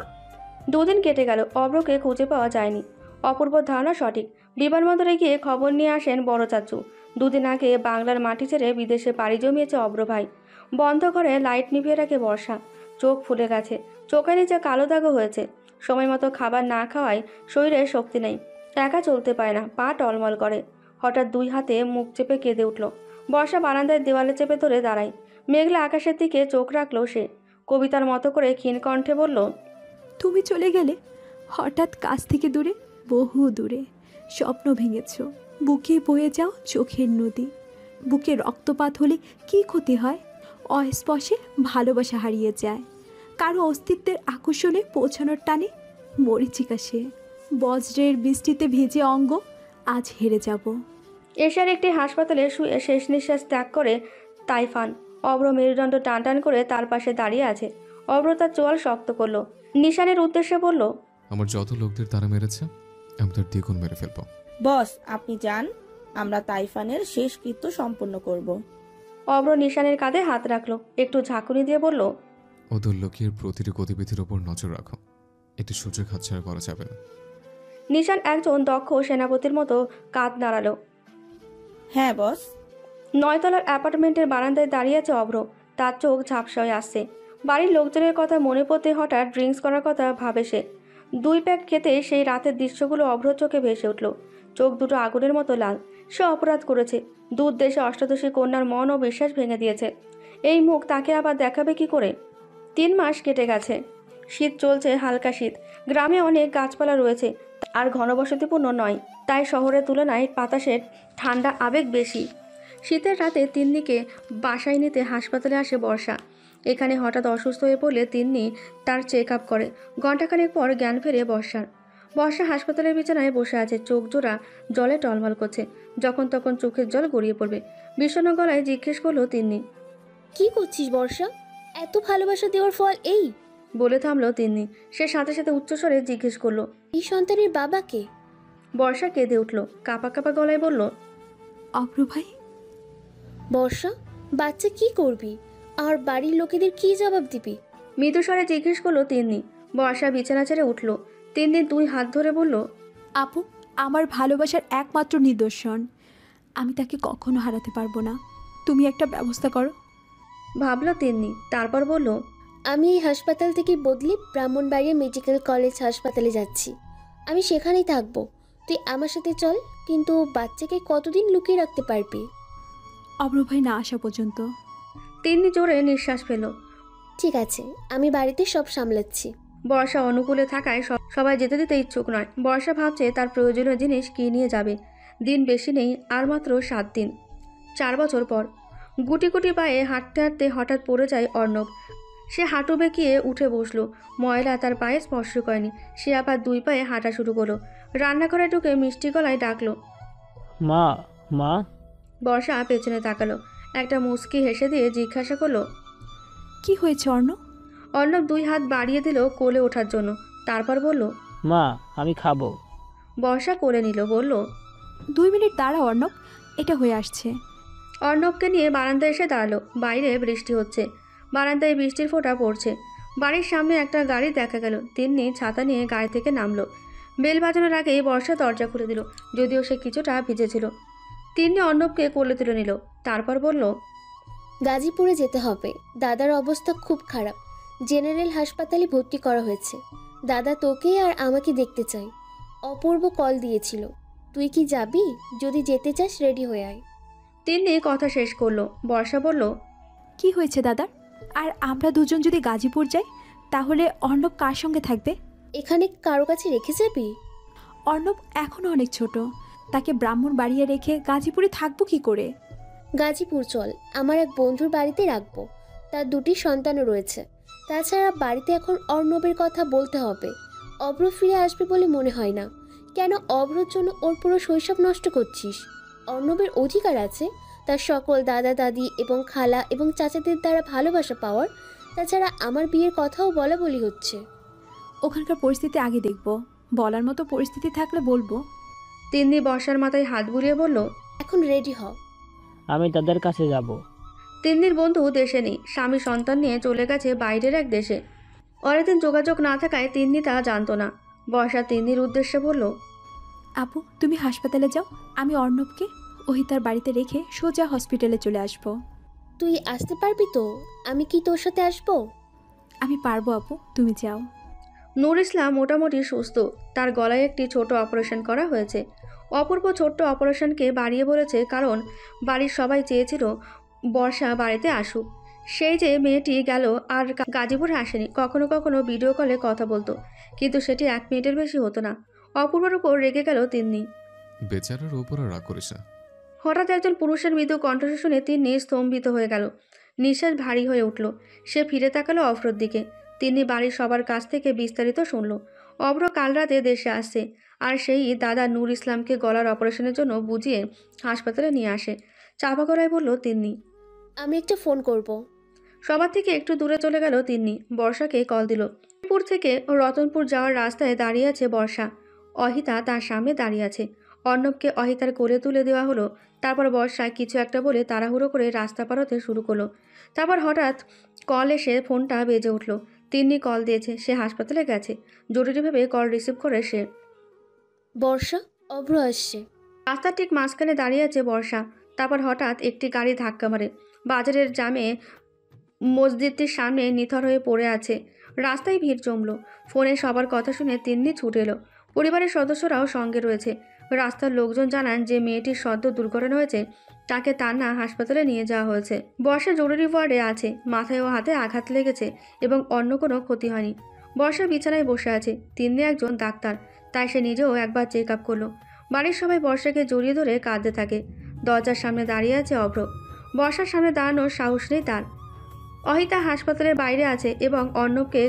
2 দিন কেটে গেল, অভ্রকে খুঁজে পাওয়া যায়নি। অপূর্ব ধারণা সঠিক। বিমানবন্দরে গিয়ে খবর নিয়ে আসেন বড় চাচু। 2 দিন আগে বাংলার মাটি ছেড়ে বিদেশে পাড়ি জমিয়েছে অভ্র ভাই। বন্ধ ঘরে লাইট নিভিয়ে রাখে বর্ষা। চোখ ফুলে গেছে, চোখের নিচে কালো দাগও হয়েছে। সময় মতো খাবার না খাওয়ায় শরীরে শক্তি নেই। একা চলতে পারে না, পা টলমল করে। হঠাৎ 2 হাতে মুখ চেপে কেঁদে উঠল। বর্ষা বারান্দায় দেওয়ালে চেপে ধরে দাঁড়ায়। মেঘলা আকাশের দিকে চোখ রাখলো সে। কবিতার মতো করে ক্ষীণ কণ্ঠে বলল, তুমি চলে গেলে হঠাৎ কাছ থেকে দূরে, বহু দূরে। স্বপ্ন ভেঙেছ, বুকে বয়ে যাও চোখের নদী। বুকে রক্তপাত হলে কি ক্ষতি হয়? অস্পর্শে ভালোবাসা হারিয়ে যায়। কারো অস্তিত্বের আকর্ষণে পৌঁছানোর টানে মরিচিকা সে। বজ্রের বৃষ্টিতে ভেজে অঙ্গ, আজ হেরে যাব। এশিয়ার একটি হাসপাতালে শুয়ে শেষ নিঃশ্বাস ত্যাগ করে তাইফান। অভ্র মেরুদণ্ড টান টান করে তার পাশে দাঁড়িয়ে আছে। অভ্র তার চোয়াল শক্ত করলো। নিশানের উদ্দেশ্যে বলল, আমার যত লোকদের তারা মেরেছে আমি তার দ্বিগুণ মেরে ফেলবো। বস, আপনি যান, আমরা তাইফানের শেষ কৃত্য সম্পন্ন করব। অভ্র নিশানের কাঁধে হাত রাখলো। একটু ঝাঁকুনি দিয়ে বলল, ওদের লোকের প্রতিটি গতিবিধির ওপর নজর রাখো। এটি সুযোগ হাতছাড়া করা যাবে না। নিশান একজন দক্ষ সেনাপতির মতো কাঁধ নাড়ালো। হ্যাঁ বস। 9 তলার অ্যাপার্টমেন্টের বারান্দায় দাঁড়িয়ে আছে অভ্র। তার চোখ ঝাপসা হয়ে আসছে। বাড়ির লোকজনের কথা মনে পড়তে হঠাৎ ড্রিঙ্কস করার কথা ভাবে সে। 2 প্যাক খেতে সেই রাতের দৃশ্যগুলো অভ্র চোখে ভেসে উঠল। চোখ দুটো আগুনের মতো লাল। সে অপরাধ করেছে। দূর দেশে অষ্টাদশী কন্যার মন ও বিশ্বাস ভেঙে দিয়েছে। এই মুখ তাকে আবার দেখাবে কি করে? 3 মাস কেটে গেছে। শীত চলছে, হালকা শীত। গ্রামে অনেক গাছপালা রয়েছে আর ঘনবসতিপূর্ণ নয়, তাই শহরের তুলনায় বাতাসের ঠান্ডা আবেগ বেশি। শীতের রাতে তিন্নিকে বাসায় নিতে হাসপাতালে আসে বর্ষা। এখানে হঠাৎ অসুস্থ হয়ে পড়লে তিন্নি তার চেক আপ করে। ঘণ্টাখানেক পর জ্ঞান ফেরে বর্ষার। বর্ষা হাসপাতালের বিছানায় বসে আছে, চোখ জোড়া জলে টলমল করছে। যখন তখন চোখের জল গড়িয়ে পড়বে। বিষণ্ণ গলায় জিজ্ঞেস করলো তিন্নি, কি করছিস বর্ষা? এত ভালোবাসা দেওয়ার ফল এই? বলে থামলো তিন্নি। সে সাথে সাথে উচ্চস্বরে জিজ্ঞেস করলো, এই সন্তানের বাবাকে? বর্ষা কেঁদে উঠল। কাঁপা কাঁপা গলায় বলল, অভ্র ভাই। বর্ষা, বাচ্চা কি করবি? আর বাড়ির লোকেদের কি জবাব দিবি? মৃদুস্বরে জিজ্ঞেস করলো তিন্নি। বর্ষা বিছানা ছেড়ে উঠল। তিন্নি 2 হাত ধরে বলল, আপু, আমার ভালোবাসার একমাত্র নিদর্শন। আমি তাকে কখনো হারাতে পারবো না। তুমি একটা ব্যবস্থা করো। ভাবলো তিন্নি, তারপর বলল, আমি এই হাসপাতাল থেকে বদলে ব্রাহ্মণবাড়িয়া মেডিকেল কলেজ হাসপাতালে যাচ্ছি। আমি সেখানেই থাকবো। তুই আমার সাথে চল। কিন্তু বাচ্চাকে কতদিন লুকিয়ে রাখতে পারবি? অভ্র ভাই না আসা পর্যন্ত। তিন্নি জোরে নিঃশ্বাস ফেল। ঠিক আছে, আমি বাড়িতে সব সামলাচ্ছি। বর্ষা অনুকূলে থাকায় সবাই যেতে দিতে ইচ্ছুক নয়। বর্ষা ভাবছে তার প্রয়োজনীয় জিনিস কি নিয়ে যাবে। দিন বেশি নেই, আর মাত্র 7 দিন। 4 বছর পর গুটি গুটি পায়ে হাঁটতে হাঁটতে হঠাৎ পড়ে যায় অর্ণব। সে হাঁটু বেঁকিয়ে উঠে বসলো। ময়লা তার পায়ে স্পর্শ করেনি। সে আবার 2 পায়ে হাঁটা শুরু করলো। রান্নাঘরে ঢুকে মিষ্টি গলায় ডাকলো, মা মা। বর্ষা পেছনে তাকালো। একটা মুচকি হেসে দিয়ে জিজ্ঞাসা করলো, কি হয়েছে অর্ণব? অর্ণব 2 হাত বাড়িয়ে দিল কোলে ওঠার জন্য। তারপর বলল, মা আমি খাবো। বর্ষা করে নিল, বলল, 2 মিনিট দাঁড়া অর্ণব, এটা হয়ে আসছে। অর্ণবকে নিয়ে বারান্দায় এসে দাঁড়ালো। বাইরে বৃষ্টি হচ্ছে, বারান্দায় বৃষ্টির ফোঁটা পড়ছে। বাড়ির সামনে একটা গাড়ি দেখা গেল। তিন্নি ছাতা নিয়ে গাড়ি থেকে নামলো। বেল বাজানোর আগেই বর্ষা দরজা খুলে দিল, যদিও সে কিছুটা ভিজেছিল। তিন্নি অর্ণবকে কোলে তুলে নিল, তারপর বলল, গাজীপুরে যেতে হবে। দাদার অবস্থা খুব খারাপ, জেনারেল হাসপাতালে ভর্তি করা হয়েছে। দাদা তোকে আর আমাকে দেখতে চাই। অপূর্ব কল দিয়েছিল, তুই কি যাবি? যদি যেতে চাস রেডি হয়ে আয়। তিন্নি কথা শেষ করলো। বর্ষা বলল, কি হয়েছে দাদার? আর আমরা দুজন যদি গাজীপুর যাই তাহলে অর্ণব কার সঙ্গে থাকবে? এখানে কারো কাছে রেখে যাবি? অর্ণব এখনও অনেক ছোট, তাকে ব্রাহ্মণ বাড়িয়ে রেখে গাজীপুরে থাকবো কি করে? গাজীপুর চল, আমার এক বন্ধুর বাড়িতে রাখবো। তার 2টি সন্তানও রয়েছে। তাছাড়া বাড়িতে এখন অর্ণবের কথা বলতে হবে। অভ্র ফিরে আসবে বলে মনে হয় না। কেন অভ্রর জন্য ওর পুরো শৈশব নষ্ট করছিস? অর্ণবের অধিকার আছে তার সকল দাদা দাদি এবং খালা এবং চাচাদের দ্বারা ভালোবাসা পাওয়ার। তাছাড়া আমার বিয়ের কথাও বলা বলি হচ্ছে। ওখানকার পরিস্থিতি আগে দেখব, বলার মতো পরিস্থিতি থাকলে বলবো। তিন্নি বর্ষার মাথায় হাত বুলিয়ে বলল, এখন রেডি হ। আমি তাদের কাছে যাব। তিন্নির বন্ধু দেশে নেই, স্বামী সন্তান নিয়ে চলে গেছে বাইরের এক দেশে। অনেকদিন যোগাযোগ না থাকায় তিন্নি তা জানতো না। বর্ষা তিন্নির উদ্দেশ্যে বলল, আপু তুমি হাসপাতালে যাও, আমি অর্ণবকে ওহিতার বাড়িতে রেখে সোজা হসপিটালে চলে আসব। তুই আসতে পারবি তো? আমি কি তোর সাথে আসবো? আমি পারবো আপু, তুমি যাও। নূর ইসলাম মোটামুটি সুস্থ। তার গলায় একটি ছোট অপারেশন করা হয়েছে। অপূর্ব ছোট্ট অপারেশনকে বাড়িয়ে বলেছে, কারণ বাড়ির সবাই চেয়েছিল বর্ষা বাড়িতে আসুক। সেই যে মেয়েটি গেল আর গাজীপুরে আসেনি। কখনো কখনো ভিডিও কলে কথা বলতো, কিন্তু সেটি 1 মিনিটের বেশি হতো না। অপূর্বর উপর রেগে গেল তিন্নি। বেচারার উপর রাগ করিস না। হঠাৎ একজন পুরুষের মৃদু কণ্ঠস্বর শুনে তিন্নি স্তম্ভিত হয়ে গেল। নিঃশ্বাস ভারী হয়ে উঠল। সে ফিরে তাকালো অভ্রর দিকে। তিনি বাড়ির সবার কাছ থেকে বিস্তারিত শুনল। অভ্র কাল রাতে দেশে আসছে, আর সেই দাদা নূর ইসলামকে গলার অপারেশনের জন্য বুঝিয়ে হাসপাতালে নিয়ে আসে। চাপা গলায় বলল তিন্নি, আমি একটা ফোন করব। সবার থেকে একটু দূরে চলে গেল তিন্নি। বর্ষাকে কল দিল। পুর থেকে রতনপুর যাওয়ার রাস্তায় দাঁড়িয়ে আছে বর্ষা। অহিতা তার সামনে দাঁড়িয়ে আছে। অর্ণবকে অহিতার কোলে তুলে দেওয়া হলো। তারপর বর্ষা কিছু একটা বলে তাড়াহুড়ো করে রাস্তা পার হতে শুরু করলো। তারপর হঠাৎ কল এসে ফোনটা বেজে উঠল। তিন্নি কল দিয়েছে, সে হাসপাতালে গেছে। জরুরি ভেবে কল রিসিভ করে সে। বর্ষা, অভ্র আসছে। রাস্তার ঠিক মাঝখানে দাঁড়িয়ে আছে বর্ষা। তারপর হঠাৎ একটি গাড়ি ধাক্কা মারে। বাজারের জামে মসজিদটির সামনে নিথর হয়ে পড়ে আছে। রাস্তায় ভিড় জমল। ফোনে সবার কথা শুনে তিন্নি ছুটে এলো। পরিবারের সদস্যরাও সঙ্গে রয়েছে। রাস্তার লোকজন জানান যে মেয়েটির সদ্য দুর্ঘটনা হয়েছে, তাকে টানা হাসপাতালে নিয়ে যাওয়া হয়েছে। বর্ষা জরুরি ওয়ার্ডে আছে। মাথায় ও হাতে আঘাত লেগেছে এবং অন্য কোনো ক্ষতি হয়নি। বর্ষা বিছানায় বসে আছে। তিন্নি একজন ডাক্তার, তাই সে নিজেও একবার চেক আপ করলো। বাড়ির সবাই বর্ষাকে জড়িয়ে ধরে কাঁদতে থাকে। দরজার সামনে দাঁড়িয়ে আছে অভ্র। বর্ষার সামনে দাঁড়ানোর সাহস নেই তার। অহিতা হাসপাতালের বাইরে আছে এবং অর্ণবকে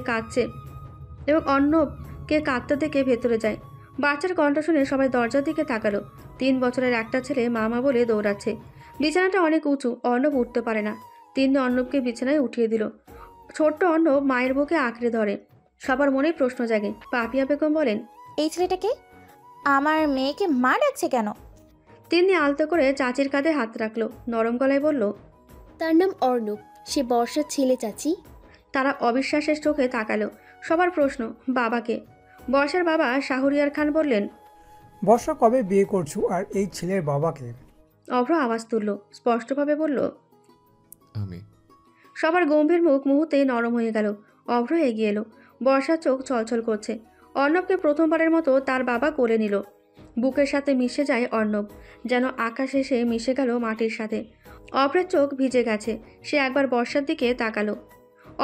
কাঁদতে দেখে ভেতরে যায়। বাচ্চার কণ্ঠ শুনে সবাই দরজার দিকে তাকালো। 3 বছরের একটা ছেলে মামা বলে দৌড়াচ্ছে। বিছানাটা অনেক উঁচু, অর্ণব উঠতে পারে না। তিন্নি অর্ণবকে বিছানায় উঠিয়ে দিল। ছোট্ট অর্ণব মায়ের বুকে আঁকড়ে ধরে। সবার মনেই প্রশ্ন জাগে। পাপিয়া বেগম বলেন, এই ছেলেটাকে আমার মেয়েকে মা ডাকছে কেন? তিন্নি আলতো করে চাচির কাঁধে হাত রাখলো। নরম গলায় বলল, তার নাম অর্ণব, সে বর্ষার ছেলে চাচি। তারা অবিশ্বাসের চোখে তাকালো। সবার প্রশ্ন, বাবাকে? বর্ষার বাবা শাহরিয়ার খান বললেন, বর্ষা কবে বিয়ে করছো আর এই ছেলের বাবাকে? অভ্র আওয়াজ তুলল, স্পষ্টভাবে বলল, আমি। সবার গম্ভীর মুখ মুহূর্তেই নরম হয়ে গেল। অভ্র এগিয়ে এলো। বর্ষার চোখ ছলছল করছে। অর্ণবকে প্রথমবারের মতো তার বাবা কোলে নিল। বুকের সাথে মিশে যায় অর্ণব, যেন আকাশ এসে মিশে গেল মাটির সাথে। অভ্রের চোখ ভিজে গেছে। সে একবার বর্ষার দিকে তাকালো।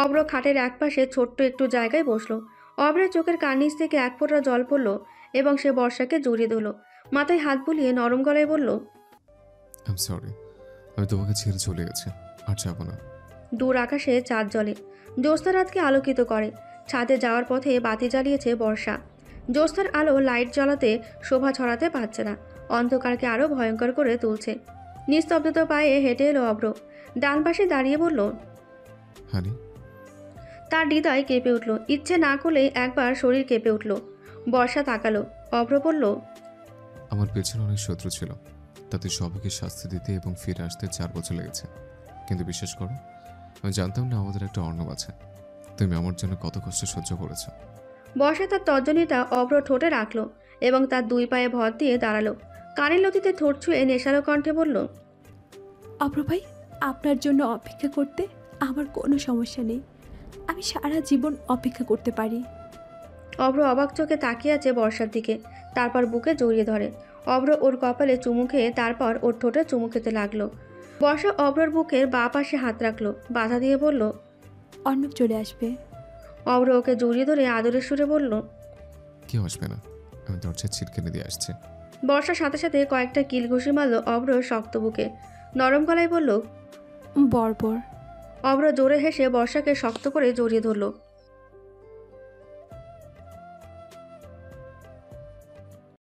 অভ্র খাটের একপাশে ছোট্ট একটু জায়গায় বসলো। অভ্রের চোখের কার্নিশ থেকে 1 ফোঁটা জল পড়ল এবং সে বর্ষাকে জড়িয়ে ধরল। মাথায় হাত বুলিয়ে নরম গলায় বলল, আই এম সরি, আমি তোমাকে ছেড়ে চলে গেছি, আর যাব না। দূর আকাশে চাঁদ জ্বলে, জ্যোৎস্না রাতকে আলোকিত করে। ছাদে যাওয়ার পথে বাতি জ্বালিয়েছে বর্ষা। জ্যোৎস্নার আলো লাইট জ্বালাতে শোভা ছড়াতে পারছে না, অন্ধকারকে আরও ভয়ঙ্কর করে তুলছে। নিস্তব্ধত পায়ে হেঁটে এলো অভ্র। ডান পাশে দাঁড়িয়ে বলল, হানি। তার হৃদয় কেঁপে উঠল। ইচ্ছে না করলেই একবার শরীর কেঁপে উঠল। বর্ষা তাকালো। অভ্র বলল, আমার পেছনে অনেক শত্রু ছিল, তাতে সবাইকে শাস্তি দিতে এবং ফিরে আসতে 4 বছর লেগেছে। কিন্তু বিশ্বাস করো, আমি জানতাম না আমাদের একটা অর্ণব আছে। তুমি আমার জন্য কত কষ্ট সহ্য করেছো। বর্ষা তার তর্জনীটা অভ্র ঠোঁটে রাখলো এবং তার 2 পায়ে ভর দিয়ে দাঁড়ালো। কানের লতিতে ঠোঁট ছুঁয়ে নেশালো কণ্ঠে বলল, অভ্র ভাই, আপনার জন্য অপেক্ষা করতে আমার কোনো সমস্যা নেই। আমি সারা জীবন অপেক্ষা করতে পারি। অভ্র অবাক চোখে তাকিয়ে আছে বর্ষার দিকে, তারপর বুকে জড়িয়ে ধরে। অভ্র ওর কপালে চুমু খেয়ে তারপর ওর ঠোঁটে চুমু খেতে লাগলো। বর্ষা অভ্রর বুকের বাঁ পাশে হাত রাখলো, বাধা দিয়ে বলল, অর্ণব চলে আসবে। অভ্র ওকে জড়িয়ে ধরে আদরের সুরে বলল, কেউ আসবে না, আমি দরজায় ছিটকেনে দিয়ে আসছি। বর্ষার সাথে সাথে কয়েকটা কিল ঘুষি মারল অভ্র শক্ত বুকে। নরম গলায় বলল, বর্বর। অভ্র জোরে হেসে বর্ষাকে শক্ত করে জড়িয়ে ধরল।